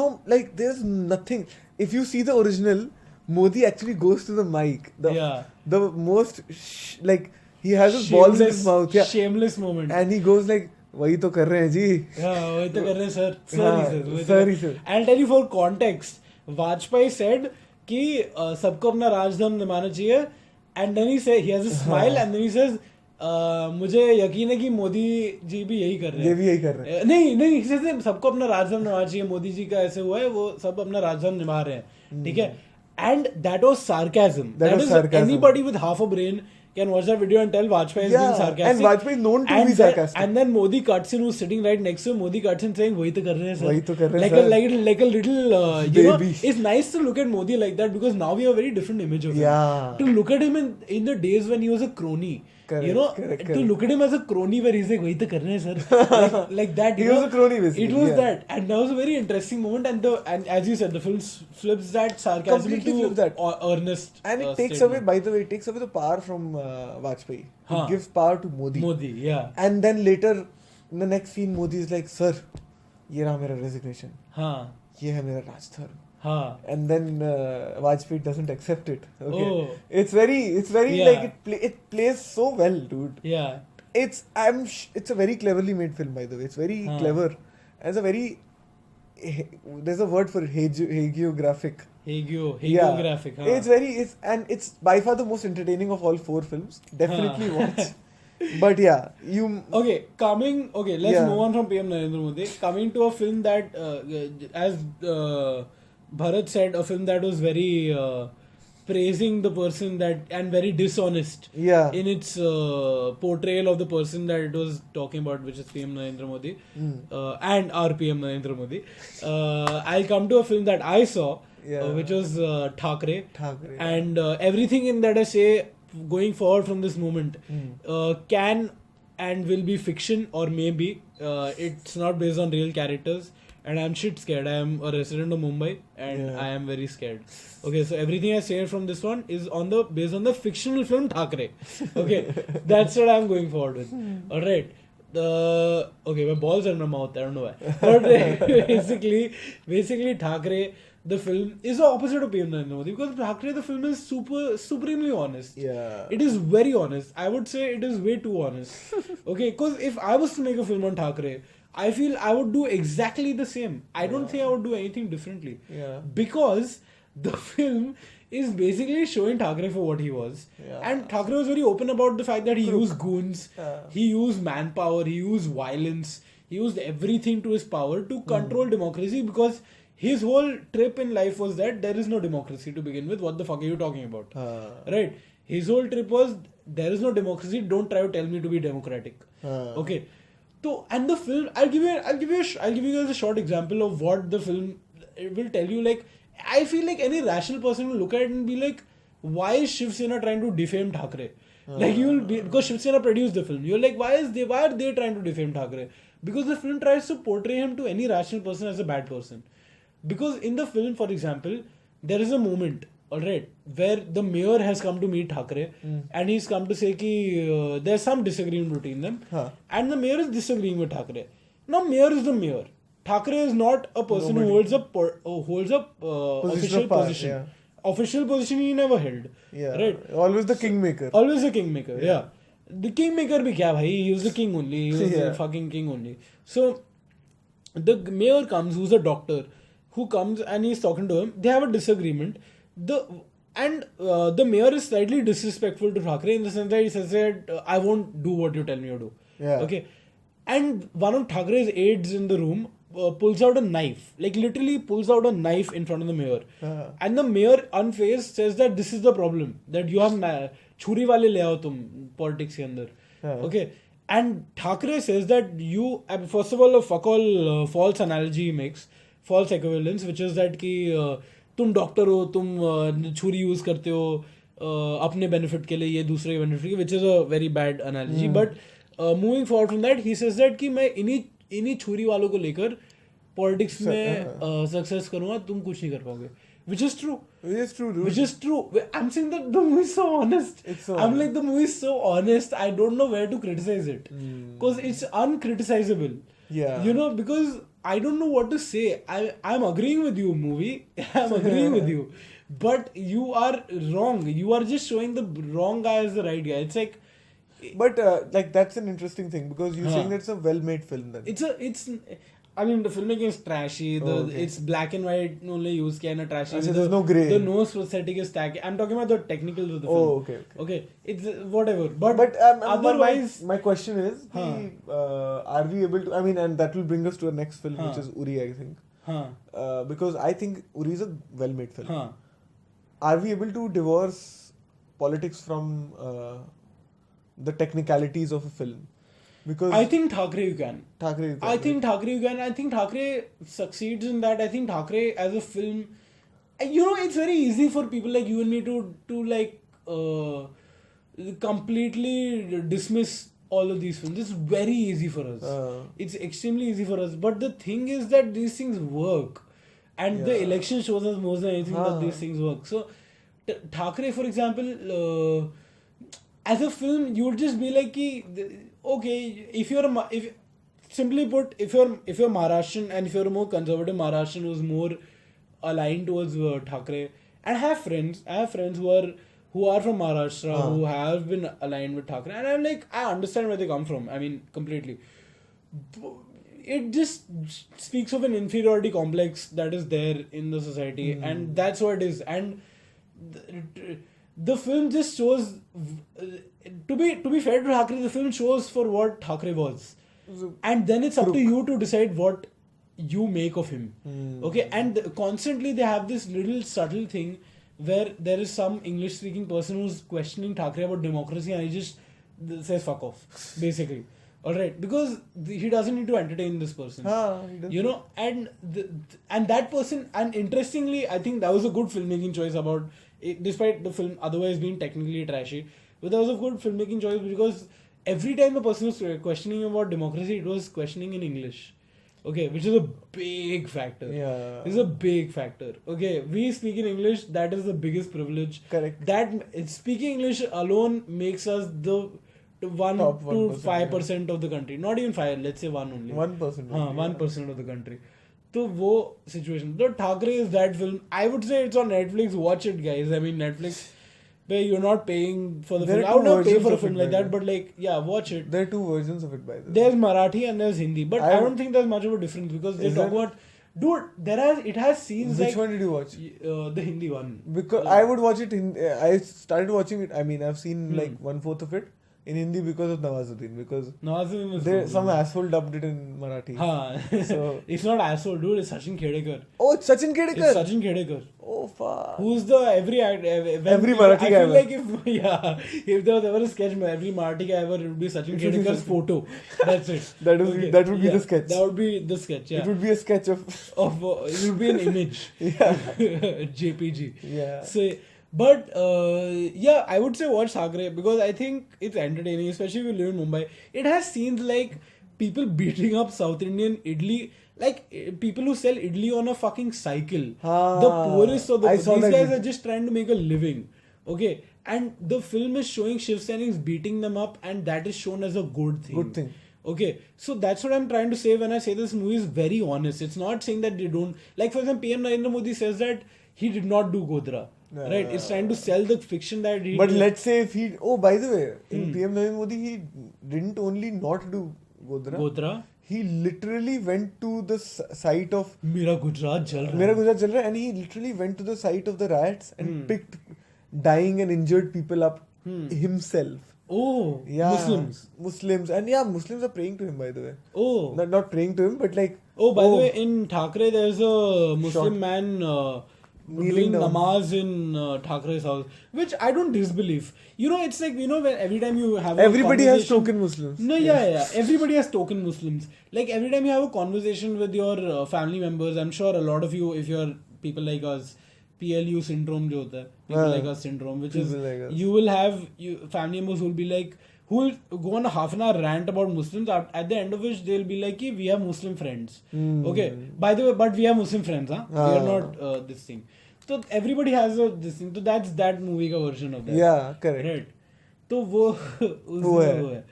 nothing. If you see the original, Modi actually goes to the mic. The most he has his balls in his mouth. Yeah. Shameless moment. And he goes like, "वही तो कर रहे हैं जी." वही तो कर रहे हैं sir. Sorry sir. I'll tell you for context. Vajpayee said कि सबको अपना राजधर्म निभाना चाहिए. And then he has a smile and then he says, मुझे यकीन है कि मोदी जी भी यही कर रहे हैं. ये भी यही कर रहे हैं. नहीं सबको अपना राजधर्म निभाना चाहिए. मोदी जी का ऐसे हुआ है, वो सब अपना राजधर्म निभा रहे हैं. ठीक है. And that was sarcasm. That was sarcasm. Anybody with half a brain can watch that video and tell Vajpayee is being sarcastic. And Vajpayee is known to be sarcastic. And then Modi cuts in, who's sitting right next to him. Modi cuts in saying, "Wahi to kar rahe hain, sir." Wahi to kar rahe like, hain, like a little, baby. you know, it's nice to look at Modi like that because now we have a very different image of him. To look at him in the days when he was a crony. Correct. To look at him as a crony where he's like, "Wahi to kar rahe hain, sir." like that. He was a crony basically. It was that. And that was a very interesting moment. And as you said, the film flips that sarcasm into earnest. And it takes away, by the way, the power from Vajpayee. It gives power to Modi. Yeah. And then later, in the next scene, Modi is like, "Sir, ये रहा मेरा resignation. ये है मेरा राजधर्म." And then Vajpayee doesn't accept it. Okay. It's very like it plays so well, dude. Yeah. It's a very cleverly made film, by the way. It's very clever. There's a word for hagiographic. Hagiographic. It's by far the most entertaining of all 4 films. Definitely watch. But yeah, let's move on from PM Narendra Modi. Coming to a film that, as Bharat said, a film that was very praising the person and very dishonest in its portrayal of the person that it was talking about, which is PM Narendra Modi and our PM Narendra Modi. I'll come to a film that I saw, which was Thakre. And everything in that I say going forward from this moment can and will be fiction, or maybe it's not based on real characters. And I'm shit scared. I am a resident of Mumbai and I am very scared. Okay, so everything I say from this one is based on the fictional film Thakre. Okay, that's what I'm going forward with. Alright. My balls are in my mouth. I don't know why. But basically Thakre, the film, is the opposite of PM Narendra Modi, because Thakre, the film is supremely honest. Yeah. It is very honest. I would say it is way too honest. Okay, because if I was to make a film on Thakre, I feel I would do exactly the same. I don't think I would do anything differently. Yeah. Because the film is basically showing Thakre for what he was. Yeah. And Thakre was very open about the fact that he used goons, he used manpower, he used violence, he used everything to his power to control democracy, because his whole trip in life was that there is no democracy to begin with. What the fuck are you talking about? Right? His whole trip was, there is no democracy, don't try to tell me to be democratic. Okay. So, and the film, I'll give you guys a short example of what the film will tell you. Like, I feel like any rational person will look at it and be like, why is Shiv Sena trying to defame Thakre? Because Shiv Sena produced the film. You're like, why are they trying to defame Thakre? Because the film tries to portray him to any rational person as a bad person. Because in the film, for example, there is a moment, alright, where the mayor has come to meet Thakre and he's come to say that there's some disagreement between them, and the mayor is disagreeing with Thakre. Now, mayor is the mayor. Thakre is not a person who holds a official position. Yeah. Official position he never held. Yeah. Right? Always the kingmaker. Yeah. The kingmaker bhi kya bhai? He was the king only. He was the fucking king only. So, the mayor comes, who's a doctor, who comes and he's talking to him. They have a disagreement. The mayor is slightly disrespectful to Thakre in the sense that he says that I won't do what you tell me to do. Yeah. Okay. And one of Thakre's aides in the room pulls out a knife. Like literally pulls out a knife in front of the mayor. And the mayor, unfazed, says that this is the problem. That you have churi wale le aao tum politics ke andar. Okay. And Thakre says that you, first of all, a fuck all false analogy he makes. False equivalence, which is that कि तुम doctor हो, तुम छुरी use करते हो अपने benefit के लिए, ये दूसरे के बेनिफिट के, which is a very bad analogy. But moving forward from that, he says that कि मैं इन्हीं छुरी वालों को लेकर पॉलिटिक्स में सक्सेस करूंगा, तुम कुछ नहीं कर पाओगे. Which is true. Which is true. I'm saying that the movie is so honest. I'm like, the movie is so honest. I don't know where to criticize it. Because it's uncriticizable. Yeah. You know, because I don't know what to say. I'm agreeing with you, movie. I'm agreeing with you. But you are wrong. You are just showing the wrong guy as the right guy. It's like... But like that's an interesting thing, because you're saying that it's a well-made film then. I mean, the filmmaking is trashy. It's black and white only used, kind of trashy. There's no grey. The nose prosthetic is tacky. I'm talking about the technicals of the film. Okay. It's whatever. But otherwise... My question is, are we able to... I mean, and that will bring us to our next film, which is Uri, I think. Because I think Uri is a well-made film. are we able to divorce politics from the technicalities of a film? Because I think Thackeray you can. I think Thackeray you can. I think Thackeray succeeds in that. I think Thackeray as a film, it's very easy for people like you and me to like completely dismiss all of these films. It's very easy for us. It's extremely easy for us. But the thing is that these things work, and the election shows us more than anything that these things work. So Thackeray, for example, as a film, you would just be like, okay, if simply put, if you're Maharashtrian and if you're a more conservative Maharashtrian who's more aligned towards Thackeray, and I have friends who are from Maharashtra who have been aligned with Thackeray, and I'm like, I understand where they come from. I mean, completely. It just speaks of an inferiority complex that is there in the society, and that's what it is. And the film just shows, to be fair to Thackeray, the film shows for what Thackeray was, and then it's up to you to decide what you make of him. Okay, and constantly they have this little subtle thing where there is some English speaking person who's questioning Thackeray about democracy, and he just says fuck off, basically. Alright, because he doesn't need to entertain this person. And that person, and interestingly, I think that was a good filmmaking choice about it, despite the film otherwise being technically trashy, but that was a good filmmaking choice because every time the person was questioning about democracy, it was questioning in English. Okay, which is a big factor. Yeah. It's a big factor. Okay, we speak in English, that is the biggest privilege. Correct. That speaking English alone makes us the 1 to 5% of the country. Not even 5, let's say 1 only. 1%. 1% of the country. So, wo situation. The Thackeray is that film. I would say it's on Netflix. Watch it, guys. I mean, Netflix, where you're not paying for the film. I would not pay for a film like that, but like, yeah, watch it. There are 2 versions of it, by the way. There's Marathi and there's Hindi, but I don't think there's much of a difference because they talk about. Dude, it has scenes like. Which one did you watch? The Hindi one. Because I would watch it I started watching it. I mean, I've seen like 1/4 of it in Hindi because of Nawazuddin. Because some asshole dubbed it in Marathi. So it's not asshole, dude. It's Sachin Khedekar. Oh, it's Sachin Khedekar. It's Sachin Khedekar. Oh fuck. Who's the every Marathi guy? I feel like if there was ever a sketch, every Marathi guy ever, it would be Sachin Khedekar's photo. That's it. That would be the sketch. That would be the sketch. Yeah. It would be a sketch of. It would be an image. JPG. Yeah. So. But I would say watch Thackeray because I think it's entertaining, especially if you live in Mumbai. It has scenes like people beating up South Indian idli, like people who sell idli on a fucking cycle. The poorest of these guys are just trying to make a living. Okay, and the film is showing Shiv Sainik's beating them up, and that is shown as a good thing. Okay, so that's what I'm trying to say when I say this movie is very honest. It's not saying that they don't, like for example, PM Narendra Modi says that he did not do Godra. Right, it's trying to sell the fiction that he. But let's say if he. Oh, by the way, in PM Narendra Modi, he didn't only not do Godra. He literally went to the site of. Mera Gujarat Jal Raha. And he literally went to the site of the riots and picked dying and injured people up himself. Oh, yeah. Muslims. And yeah, Muslims are praying to him, by the way. Oh. Not praying to him, but like. Oh, by the way, in Thackeray, there's a Muslim man. Doing namaz in Thackeray's house, which I don't disbelieve. It's like, when every time you have everybody has token Muslims. No, yeah. Everybody has token Muslims. Like every time you have a conversation with your family members, I'm sure a lot of you, if you're people like us, PLU syndrome jo hota hai, people like us syndrome, which is, you will have family members who will be like, who will go on a half an hour rant about Muslims, at the end of which they'll be like, we have Muslim friends. Okay, by the way, but we have Muslim friends, huh? We are not this thing. So everybody has this thing. So that's that movie ka version of that. Yeah, correct. Right. So wo hai.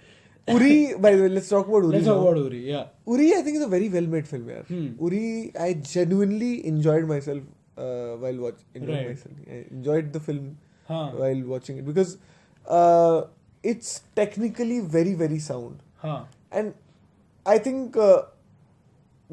Uri, by the way, let's talk about Uri. Let's talk about Uri, yeah. Uri, I think, is a very well-made film, yaar. Uri, I genuinely enjoyed myself while watching. I enjoyed the film while watching it because it's technically very, very sound. And I think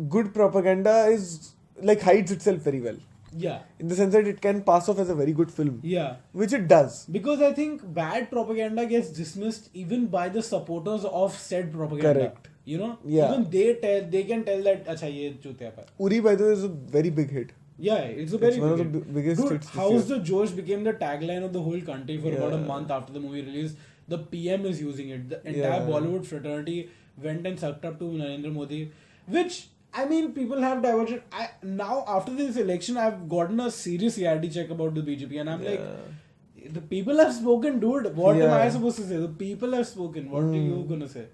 good propaganda is like hides itself very well. Yeah. In the sense that it can pass off as a very good film. Yeah. Which it does. Because I think bad propaganda gets dismissed even by the supporters of said propaganda. Correct. Yeah. Even they can tell that acha ye chutiya pa. Uri, by the way, is a very big hit. Yeah, it's a very one of the biggest Dude, hits. How's the Josh became the tagline of the whole country for about a month after the movie release. The PM is using it. The entire Bollywood fraternity went and sucked up to Narendra Modi, which I mean, people have diverged. Now after this election, I've gotten a serious reality check about the BJP, and I'm like, the people have spoken, dude. What am I supposed to say? The people have spoken. What are you gonna say?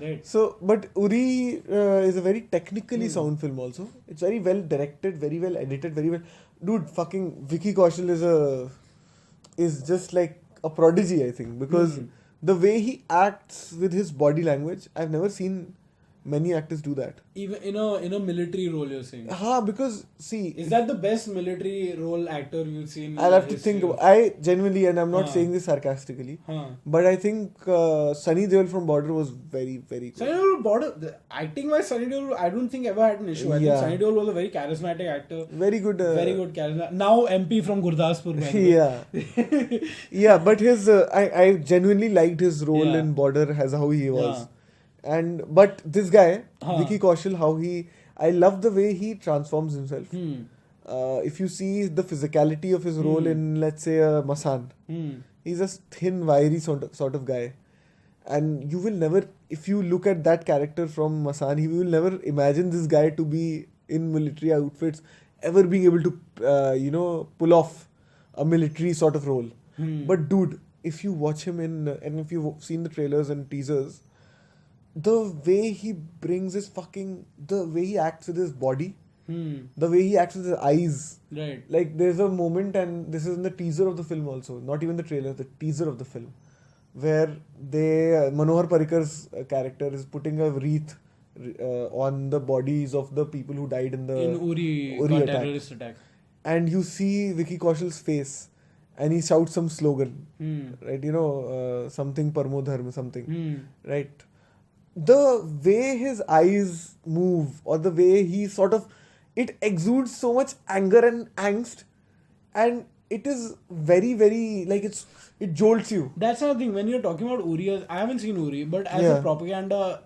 Right. So, but Uri is a very technically sound film also. It's very well directed, very well edited, very well. Dude, fucking Vicky Kaushal is just like a prodigy, I think, because the way he acts with his body language, I've never seen many actors do that. Even in a military role, you're saying? Because see, is that the best military role actor you've seen? I'll have to think. I genuinely, and I'm not saying this sarcastically, but I think Sunny Deol from Border was very, very good. Sunny Deol Border, the acting wise, Sunny Deol, I don't think ever had an issue. I think Sunny Deol was a very charismatic actor. Very good. Very good charisma. Now MP from Gurdaspur. Yeah, but his I genuinely liked his role in Border as how he was. But this guy, Vicky Kaushal, I love the way he transforms himself. If you see the physicality of his role in, let's say, Masan, he's a thin, wiry sort of guy. And you will never, if you look at that character from Masan, you will never imagine this guy to be in military outfits, ever being able to, pull off a military sort of role. But dude, if you watch him and if you've seen the trailers and teasers, the way he brings the way he acts with his body, the way he acts with his eyes. Right. Like there's a moment, and this is in the teaser of the film also, not even the trailer, the teaser of the film, where Manohar Parrikar's character is putting a wreath on the bodies of the people who died in Uri terrorist attack. And you see Vicky Kaushal's face, and he shouts some slogan, right? Something Parmo Dharma, something, right? The way his eyes move, or the way he it exudes so much anger and angst, and it is very, very, like, it jolts you. That's the thing, when you're talking about Uri, I haven't seen Uri, but as a propaganda,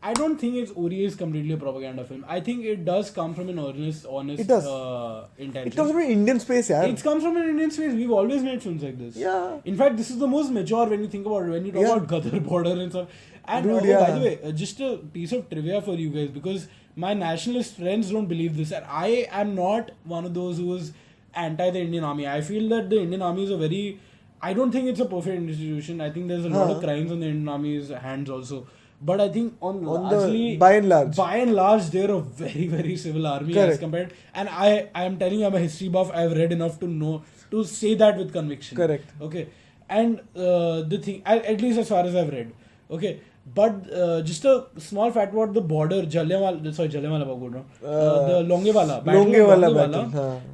I don't think Uri is completely a propaganda film. I think it does come from an honest intention. It comes from an Indian space, yeah. It comes from an Indian space. We've always made films like this. Yeah. In fact, this is the most mature when you think about it. When you talk about Gadar, Border and stuff. And by the way, just a piece of trivia for you guys, because my nationalist friends don't believe this, and I am not one of those who is anti the Indian Army. I feel that the Indian Army is I don't think it's a perfect institution. I think there's a lot of crimes on the Indian Army's hands also. But I think by and large, they're a very, very civil army as compared. And I am telling you, I'm a history buff. I've read enough to say that with conviction. Correct. Okay. And the thing, at least as far as I've read. Okay. But just a small fact about the border, Jallianwala Bagh, the Longewala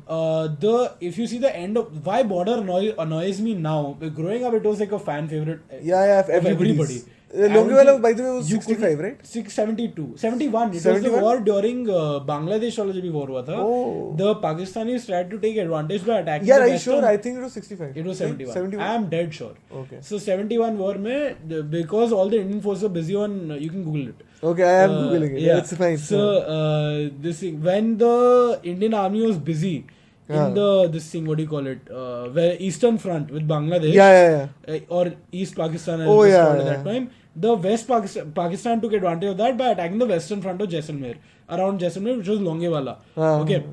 battle. If you see the end of why border annoys me now. Growing up, it was like a fan favorite. Yeah, everybody. Longewala, by the way, was 65, right? 72. 71. It 71? was the war during Bangladesh वाला जब भी war हुआ था. The Pakistanis tried to take advantage by attacking the Western. Sure? I think it was 65. It was 71. I am dead sure. Okay. So 71 war में, because all the Indian forces were busy on, you can Google it. Okay, I am Googling it. Yeah, it's fine. So, this thing, when the Indian army was busy, in this thing, what do you call it? Where Eastern Front with Bangladesh, or East Pakistan as it was called at that time. The West Pakistan took advantage of that by attacking the Western Front of Jaisalmer, around Jaisalmer, which was Longewala. Okay,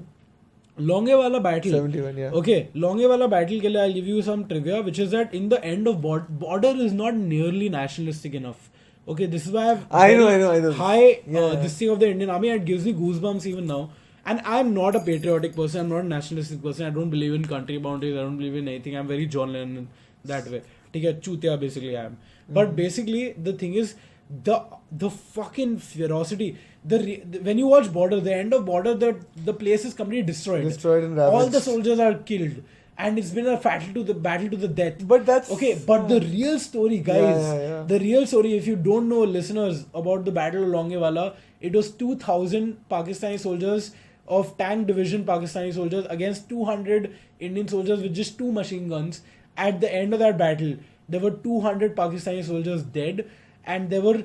Longewala battle. 71, yeah. Okay, Longewala battle ke liye I'll give you some trivia, which is that in the end of border is not nearly nationalistic enough. Okay, this is why I know. High this thing of the Indian Army, and it gives me goosebumps even now. And I'm not a patriotic person. I'm not a nationalistic person. I don't believe in country boundaries. I don't believe in anything. I'm very John Lennon that way. Chutia basically I am. But basically the thing is the fucking ferocity. When you watch Border, the end of Border, the place is completely destroyed. Destroyed and ravaged. All the soldiers are killed. And it's been a battle to the death. But that's... Okay, but the real story, guys, the real story, if you don't know, listeners, about the Battle of Longewala, it was 2,000 Pakistani soldiers of tank division Pakistani soldiers against 200 Indian soldiers with just 2 machine guns. At the end of that battle, there were 200 Pakistani soldiers dead, and there were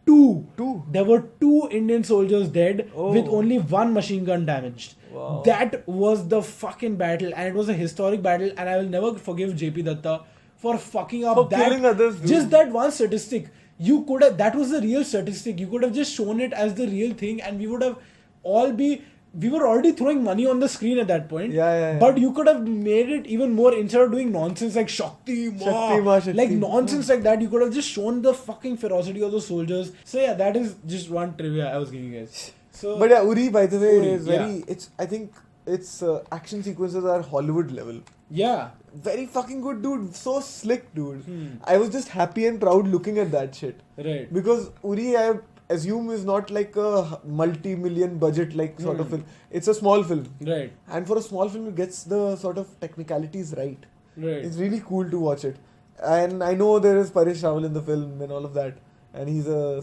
two Indian soldiers dead with only 1 machine gun damaged. That was the fucking battle, and it was a historic battle, and I will never forgive JP Datta for fucking up for killing others, dude. Just that one statistic. You could have, that was the real statistic. You could have just shown it as the real thing, and we would have we were already throwing money on the screen at that point. Yeah. But you could have made it even more, instead of doing nonsense like Shakti Ma, like nonsense like that. You could have just shown the fucking ferocity of the soldiers. So yeah, that is just one trivia I was giving you guys. So, but yeah, Uri, by the way, is very. I think its action sequences are Hollywood level. Yeah. Very fucking good, dude. So slick, dude. I was just happy and proud looking at that shit. Right. Because Uri, I assume, is not like a multi-million budget like sort of film. It's a small film. Right. And for a small film, it gets the sort of technicalities right. Right. It's really cool to watch it. And I know there is Paresh Rawal in the film and all of that. And he's a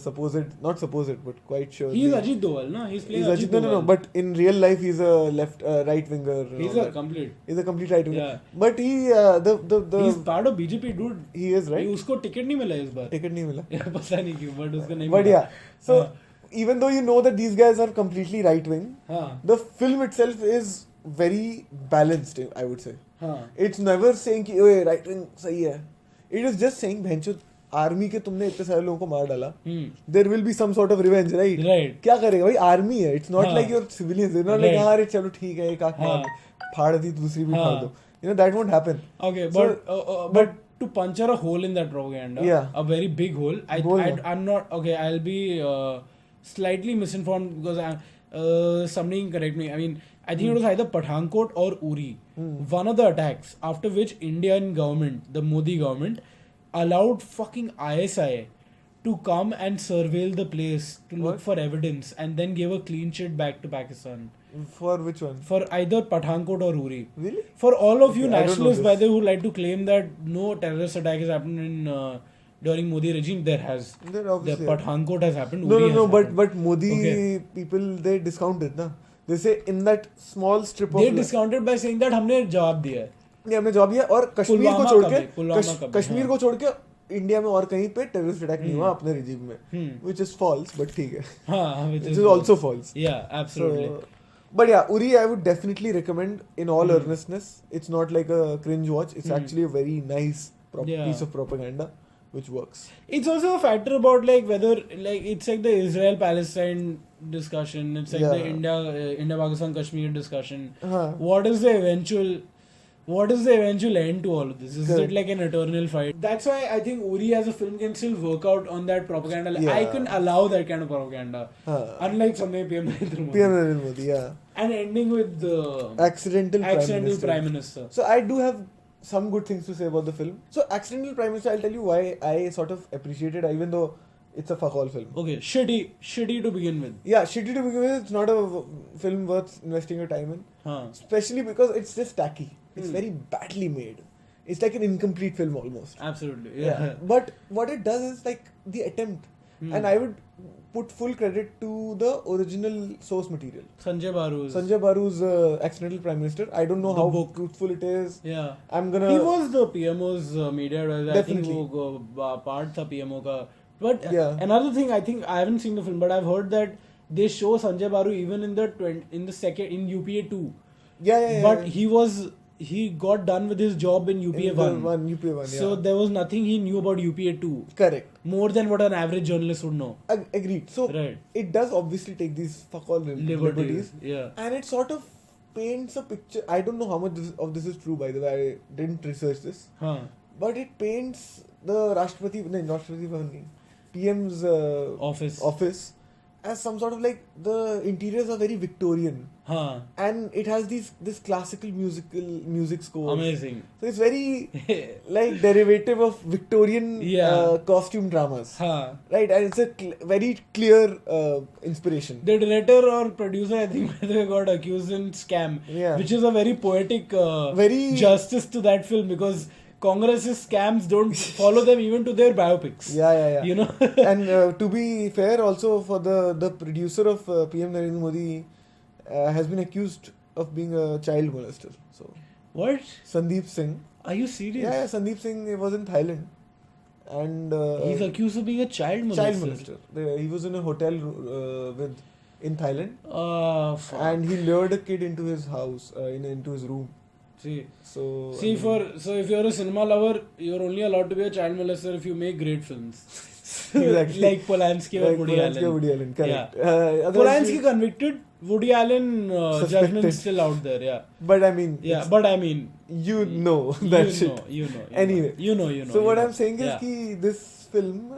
not supposed, but quite sure. He's Ajit Doval, no? He's playing Ajit Doval. No. But in real life, he's a right winger. He's a complete right winger. Yeah. But he, he's part of BJP, dude. He is, right? Usko ticket नहीं मिला इस बार. Ticket नहीं मिला. Yeah, पता नहीं क्यों, but उसका नहीं. But yeah, so even though you know that these guys are completely right wing, the film itself is very balanced, I would say. It's never saying कि ओए right wing सही है. It is just saying भैंचो army के तुमने इतने सारे लोगों को मार डाला. There will be some sort of revenge, right? Right. क्या करेगा भाई, आर्मी है. It's not like your civilians. They're not like हाँ अरे चलो ठीक है एक आँख फाड़ दी दूसरी भी फाड़ दो. You know that won't happen. Okay, but to puncture a hole in that propaganda, a very big hole. I'm not okay. I'll be slightly misinformed because somebody can correct me. I mean, I think it was either Pathankot or Uri. One of the attacks after which Indian government, the Modi government, allowed fucking ISI to come and surveil the place to look for evidence and then gave a clean sheet back to Pakistan. For which one? For either Pathankot or Uri. Really? For all of you nationalists, by the way, who like to claim that no terrorist attack has happened in during Modi regime, there has. The Pathankot has happened. No, but Modi people, they discount it, na. They say in that small strip of. They discounted by saying that हमने जवाब दिया है. नहीं हमने जवाब दिया और कश्मीर को छोड़ के इंडिया में और कहीं पे टेररिस्ट अटैक नहीं हुआ अपने रिजीम में, which is false, but ठीक है. Which is also false. Yeah, absolutely. But yeah, Uri, I would definitely recommend in all earnestness. It's not like a cringe watch. It's actually a very nice piece of propaganda which works. It's also a factor about like whether like it's like the Israel-Palestine discussion. It's like the India-Pakistan-Kashmir discussion. What is the eventual end to all of this? Is it like an eternal fight? That's why I think Uri as a film can still work out on that propaganda. I can allow that kind of propaganda. Unlike something PM Narendra Modi, and ending with the accidental Prime Minister. So I do have some good things to say about the film. So Accidental Prime Minister, I'll tell you why I sort of appreciated, even though it's a fuck all film. Okay, shitty to begin with. Yeah, shitty to begin with. It's not a film worth investing your time in. Especially because it's just tacky. It's very badly made. It's like an incomplete film almost. Absolutely. Yeah. But what it does is like the attempt. And I would put full credit to the original source material. Sanjay Baru's Accidental Prime Minister. I don't know how truthful it is. Yeah. He was the PMO's media advisor. Definitely. I think wo part tha PMO ka. But another thing, I think I haven't seen the film, but I've heard that they show Sanjay Baru even in UPA 2. But he got done with his job in UPA 1. So there was nothing he knew about UPA 2. Correct. More than what an average journalist would know. Agreed. So it does obviously take these fuck all liberties. Yeah. And it sort of paints a picture. I don't know how much of this is true, by the way. I didn't research this. But it paints the PM's office as some sort of like the interiors are very Victorian. And it has this classical music score. Amazing. So it's very like derivative of Victorian costume dramas. Right, and it's a very clear inspiration. The director or producer, I think, by the way, got accused in scam, which is a very poetic justice to that film, because Congress's scams don't follow them even to their biopics. Yeah. You know. And to be fair, also for the producer of PM Narendra Modi has been accused of being a child molester. So what? Sandeep Singh. Are you serious? Yeah, Sandeep Singh was in Thailand, and he's accused of being a child molester. He was in a hotel with in Thailand. Fuck. And he lured a kid into his house, into his room. So if you're a cinema lover, you're only allowed to be a child molester if you make great films. Exactly. Like Polanski or Woody Allen. Correct. Yeah. Polanski convicted, Woody Allen judgment still out there. Yeah. But I mean. You know that shit. You know. Anyway. You know. So what I'm saying is that this film,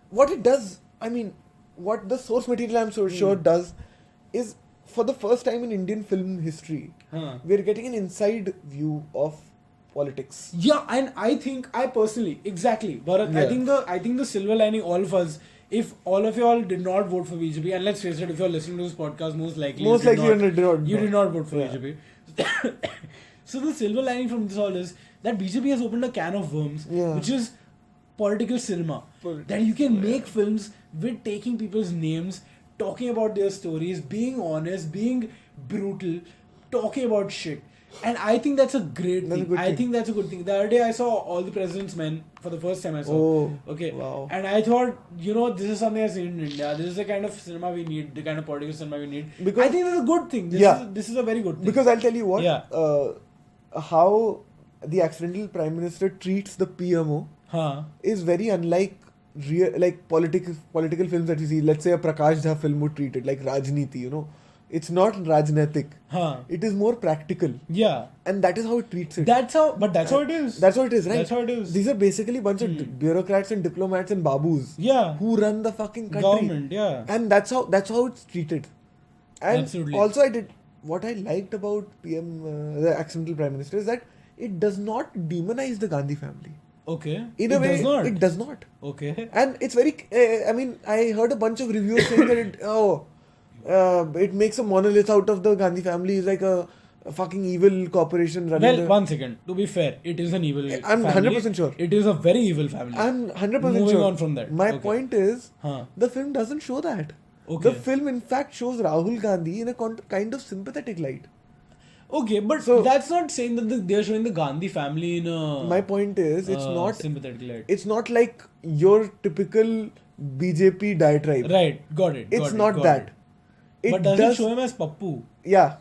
what it does, I mean, what the source material I'm so sure does is, for the first time in Indian film history, we're getting an inside view of politics. Yeah, and I personally, exactly, Bharat, I think the silver lining, all of us, if all of you all did not vote for BJP, and let's face it, if you're listening to this podcast, most likely you did not vote for BJP. So the silver lining from this all is that BJP has opened a can of worms, which is political cinema. That you can make films with taking people's names, talking about their stories, being honest, being brutal, talking about shit. And I think that's a great thing. I think that's a good thing. The other day I saw All the President's Men for the first time I saw. Wow. And I thought, this is something I've seen in India. This is the kind of cinema we need, the kind of political cinema we need. Because I think that's a good thing. This is a very good thing. Because I'll tell you what, how the accidental Prime Minister treats the PMO is very unlike political films that you see. Let's say a Prakash Jha film would treat it, like Rajniti, It's not Rajnetik. It is more practical. Yeah. And that is how it treats it. That's how it is. That's how it is, right? That's how it is. These are basically a bunch of bureaucrats and diplomats and babus. Yeah. Who run the fucking country. Government, yeah. And that's how it's treated. And absolutely. Also what I liked about the accidental Prime Minister is that it does not demonize the Gandhi family. Okay. In a way, it does not. Okay. And it's very, I heard a bunch of reviewers saying that it makes a monolith out of the Gandhi family. It's like a fucking evil corporation running. Well, 1 second. To be fair, it is an evil family. I'm 100% sure. It is a very evil family. I'm 100% sure. Moving on from that. My point is, the film doesn't show that. Okay. The film, in fact, shows Rahul Gandhi in a kind of sympathetic light. Okay, but that's not saying that they're showing the Gandhi family in a... My point is, it's not... sympathetic light. It's not like your typical BJP diatribe. Right, got it. It's not that. But does it show him as Pappu? Yeah.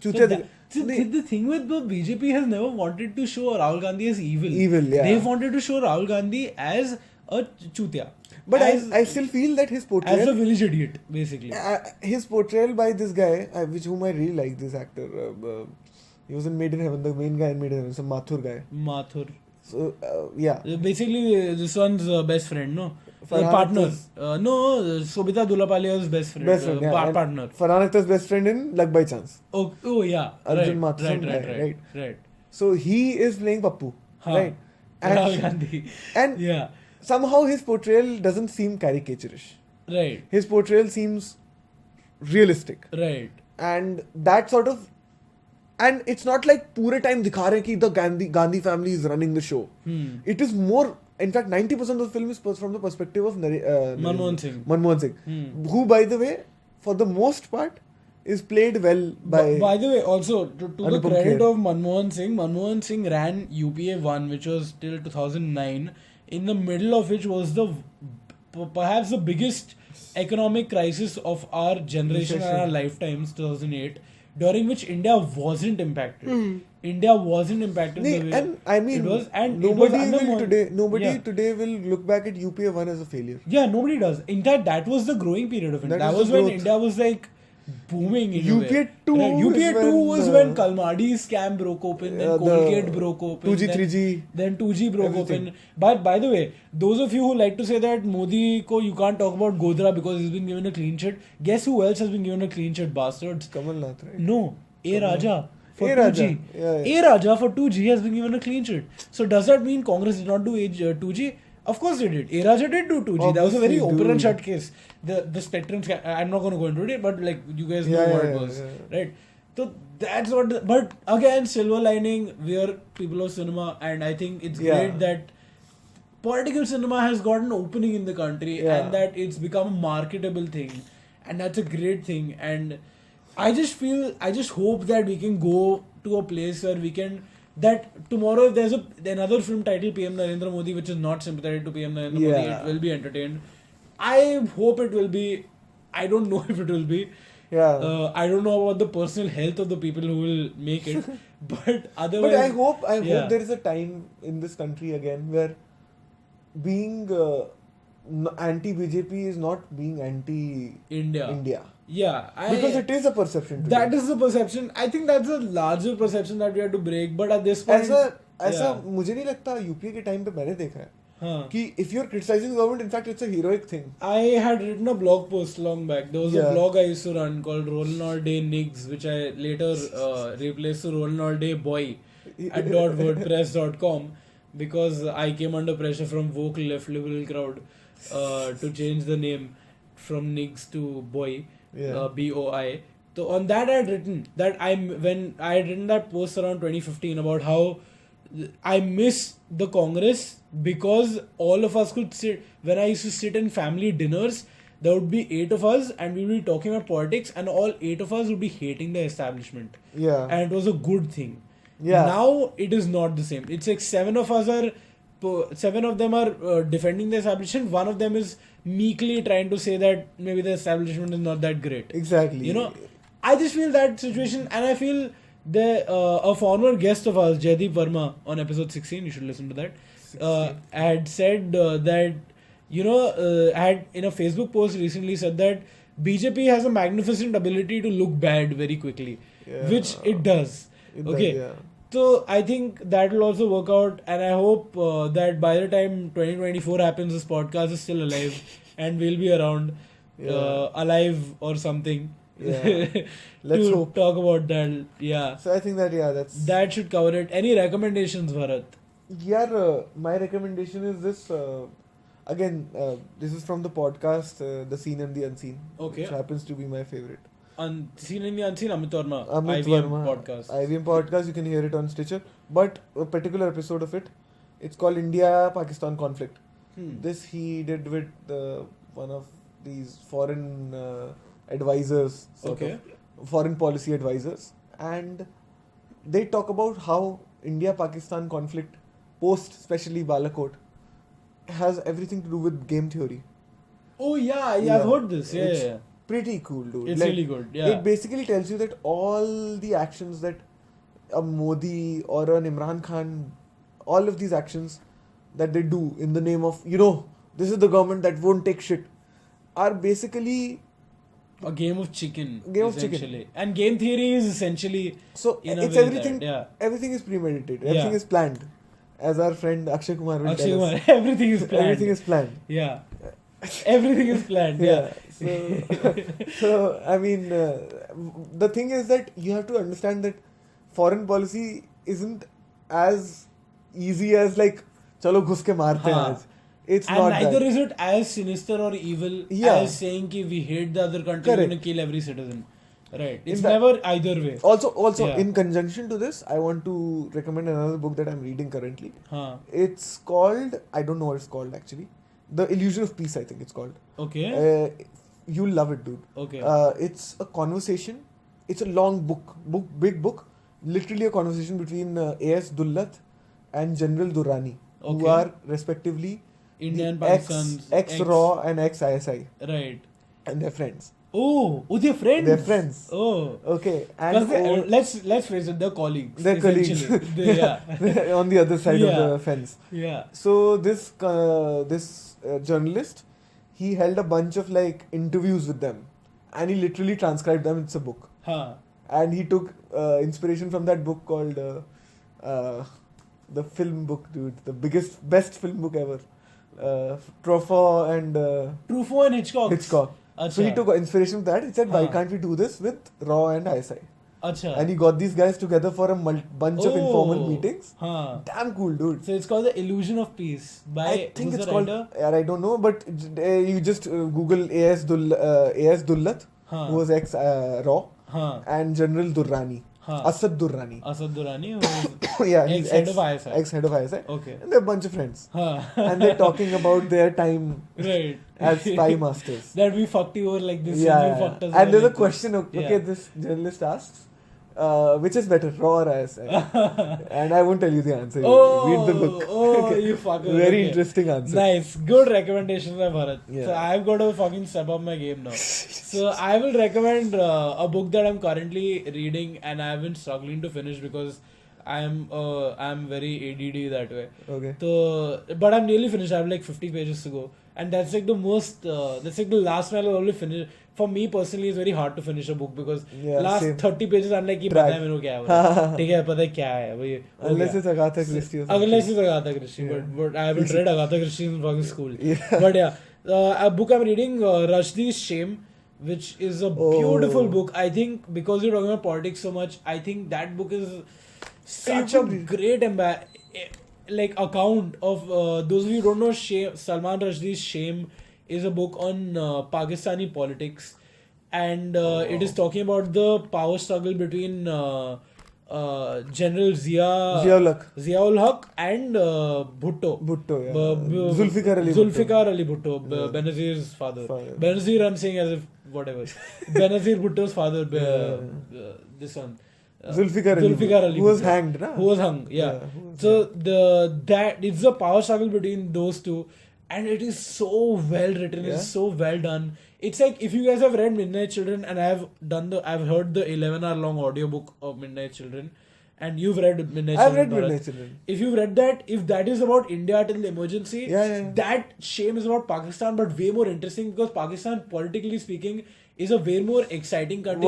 The thing with the BJP has never wanted to show Rahul Gandhi as evil. Yeah. They've wanted to show Rahul Gandhi as a chutia. But I still feel that his portrayal... As a village idiot, basically. His portrayal by this guy, whom I really like, this actor. He was in Made in Heaven, the main guy in Made in Heaven, some Mathur guy. Mathur. So, yeah. Basically, this one's best friend, no? Partner. No, Sobita Dulapalia's best friend. Partner. Farhan Akhtar's best friend in Luck by Chance. Oh yeah. Arjun Mathur. Right. So he is playing Pappu. Right. Rahul Gandhi. And yeah. Somehow his portrayal doesn't seem caricaturish. Right. His portrayal seems realistic. Right. And that sort of... And it's not like pure time dikha rahe ki the Gandhi family is running the show. It is more... In fact, 90% of the film is from the perspective of Manmohan Singh. Who, by the way, for the most part, is played well by... By the way, also, to the credit of Manmohan Singh ran UPA 1, which was till 2009, in the middle of which was perhaps the biggest economic crisis of our generation and our lifetimes, 2008, during which India wasn't impacted. India wasn't impacted the way and I mean, it was. And nobody today will look back at UPA 1 as a failure. Yeah, nobody does. In fact, that was the growing period of India. That was when India was like booming in UPA 2 was when Kalmadi scam broke open, then Colgate broke open, 2G, 3G, then 2G broke open. But by the way, those of you who like to say that Modi ko you can't talk about Godhra because he's been given a clean sheet, guess who else has been given a clean sheet, bastards? Kamal Nath, right? No, Raja. For 2G. A Raja for 2G has been given a clean sheet. So does that mean Congress did not do 2G? Of course they did. A Raja did do 2G. Obviously that was a very open and shut case. The spectrum, I'm not going to go into it, but like you guys know what it was. Right? So that's what, but again, silver lining, we are people of cinema, and I think it's great that political cinema has got an opening in the country and that it's become a marketable thing. And that's a great thing. And I just hope that we can go to a place where we can, that tomorrow if there's another film titled PM Narendra Modi which is not sympathetic to PM Narendra Modi, it will be entertained. I hope it will be I don't know if it will be. Yeah. I don't know about the personal health of the people who will make it, but otherwise. But I hope there is a time in this country again where being anti-BJP is not being anti-India. Yeah, because it is a perception today. That is the perception. I think that's a larger perception that we have to break. But at this point, ऐसा मुझे नहीं लगता UPA के time पे मैंने देखा है कि if you're criticizing the government, in fact it's a heroic thing. I had written a blog post long back. There was a blog I used to run called Rollin' All Day Nigs, which I later replaced to Rollin' All Day Boy at .wordpress.com because I came under pressure from woke left liberal crowd to change the name from Nigs to Boy, BOI. So on that I had written that when I had written that post around 2015 about how I miss the Congress because all of us could sit. When I used to sit in family dinners, there would be 8 of us and we would be talking about politics and all 8 of us would be hating the establishment. Yeah. And it was a good thing. Yeah. Now it is not the same. It's like 7 of them are defending the establishment. 1 of them is meekly trying to say that maybe the establishment is not that great. Exactly. You know, I just feel that situation, and I feel a former guest of ours, Jaideep Verma, on episode 16, you should listen to that, had said that, had in a Facebook post recently said that BJP has a magnificent ability to look bad very quickly, which it does. So I think that will also work out, and I hope that by the time 2024 happens, this podcast is still alive and we'll be around, alive or something. Let's hope. Talk about that. Yeah. So I think that should cover it. Any recommendations, Bharat? My recommendation is this. Again, this is from the podcast, The Seen and the Unseen. Okay. Which happens to be my favorite. Seen and the Unseen, Amit Verma. IVM podcast. IVM podcast, you can hear it on Stitcher. But a particular episode of it, it's called India-Pakistan Conflict. This he did with one of these foreign advisors, foreign policy advisors. And they talk about how India-Pakistan conflict, especially Balakot, has everything to do with game theory. Oh yeah, I've heard this. It's pretty cool, dude. It's really good. Yeah. It basically tells you that all the actions that a Modi or an Imran Khan, all of these actions that they do in the name of, this is the government that won't take shit, are basically a game of chicken. And game theory is essentially everything. Everything is premeditated. Everything is planned. As our friend Akshay Kumar will tell us. Everything is planned. Everything is planned. Yeah. Everything is planned. Yeah. So I mean, the thing is that you have to understand that foreign policy isn't as easy as like, chalo ghus ke marte hain aaj. It's and not neither that. is it as sinister or evil as saying that we hate the other country, we're going to kill every citizen. Right. It's never either way. Also in conjunction to this, I want to recommend another book that I'm reading currently. It's called, I don't know what it's called actually. The Illusion of Peace, I think it's called. Okay. You'll love it, dude. Okay. It's a conversation. It's a long big book. Literally a conversation between A.S. Dullat and General Durrani, who are respectively Indian Pakistan's ex-RAW and ex-ISI. Right. And they're friends. Oh, they're friends. They're friends. Oh, okay. And let's face it, they're colleagues. They're colleagues. They're on the other side of the fence. Yeah. So this journalist, he held a bunch of like interviews with them, and he literally transcribed them. It's a book. And he took inspiration from that book called the film book, dude. The best film book ever. Truffaut and Hitchcock. Achha. So he took inspiration from that. He said, why can't we do this with RAW and ISI? Achha. And he got these guys together for a bunch of informal meetings. Damn cool, dude. So it's called The Illusion of Peace. I think it's called, I don't know, but you just Google A.S. Dullat, who was ex-RAW, and General Durrani. Asad Durrani. He's ex-head of ISI. Ex-head of ISI. Okay. And they're a bunch of friends. And they're talking about their time as spy masters. That we fucked you over like this. And you fucked us over. And there's a question, this journalist asks, Which is better, raw or ISI? And I won't tell you the answer. Read the book. Okay. You fucker. Very interesting answer. Nice. Good recommendations by Bharat. Yeah. So I've got to fucking step up my game now. So I will recommend a book that I'm currently reading and I've been struggling to finish because I'm very ADD that way. Okay. So, but I'm nearly finished. I have like 50 pages to go. And that's like the most, that's like the last one I'll only finish. For me personally, it's very hard to finish a book because last same. 30 pages I'm like, ये पता है मेरे को क्या है, ठीक है पता है क्या है भाई. Unless it's Agatha Christie or something. Unless it's Agatha Christie, but I haven't read Agatha Christie in fucking school. But yeah, a book I'm reading, Rushdie's Shame, which is a beautiful book. I think because you're talking about politics so much, I think that book is such a great like account of those of you who don't know, Salman Rushdie's Shame is a book on Pakistani politics, and it is talking about the power struggle between General Ziaul Haq and Bhutto. Zulfikar Ali Bhutto, Benazir's father. Benazir, I'm saying as if whatever. Benazir Bhutto's father, this one. Zulfikar Ali, who was hanged, na? Who was hung, yeah. So it's a power struggle between those two, and it is so well written. It's so well done. It's like if you guys have read Midnight Children, and I've heard the 11-hour long audiobook of Midnight Children, and you've read Midnight Children. I've read Midnight Children. If you've read that, if that is about India till the emergency, that Shame is about Pakistan, but way more interesting because Pakistan, politically speaking, is a way more exciting country.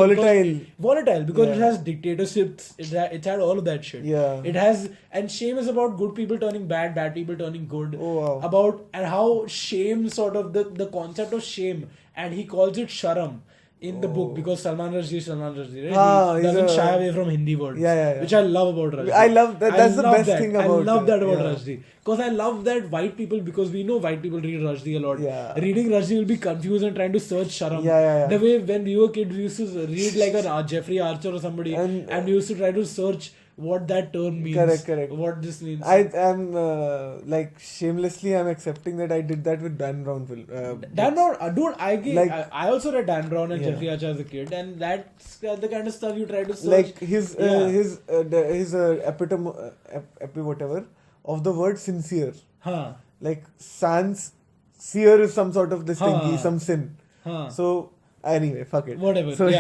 Volatile because it has dictatorships. It had all of that shit. Yeah. It has, and Shame is about good people turning bad people turning good. Oh, wow. And how shame, sort of the concept of shame, and he calls it sharam in the book because Salman Rushdie, right? He doesn't shy away from Hindi words. Which I love about Rushdie. I love that. That's the best thing about it. I love that about Rushdie. Because I love that white people, because we know white people read Rushdie a lot. Yeah. Reading Rushdie will be confused and trying to search sharam. The way when we were kids, we used to read like a Jeffrey Archer or somebody, and we used to try to search what that term means. Correct. What this means. I am like shamelessly I'm accepting that I did that with Dan Brown film. Dan Brown, dude, I also read Dan Brown and Jeffrey Archer as a kid, and that's the kind of stuff you try to search. Like his epitome whatever of the word sincere. Like sincere is some sort of this thing, some sin. So anyway, fuck it. Whatever. So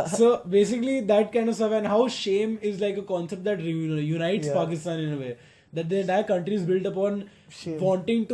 so basically that kind of stuff, and how shame is like a concept that unites Pakistan in a way. That the entire country is built upon wanting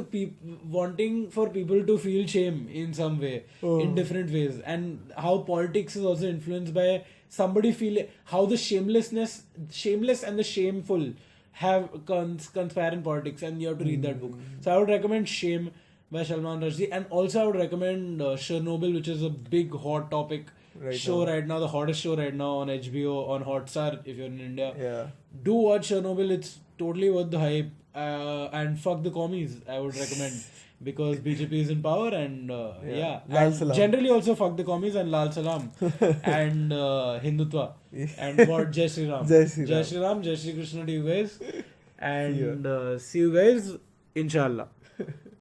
for people to feel shame in some way, in different ways, and how politics is also influenced by somebody feeling how the shameless and the shameful have conspire in politics, and you have to read that book. So I would recommend Shame by Salman Rushdie, and also I would recommend Chernobyl, which is a big hot topic right now, the hottest show right now on HBO, on Hotstar if you're in India. Do watch Chernobyl, it's totally worth the hype, and fuck the commies, I would recommend, because BJP is in power, and and generally also fuck the commies and Lal Salam and Hindutva and what Jai Shri Ram, Jai Shri Krishna to you guys, and see you guys inshallah.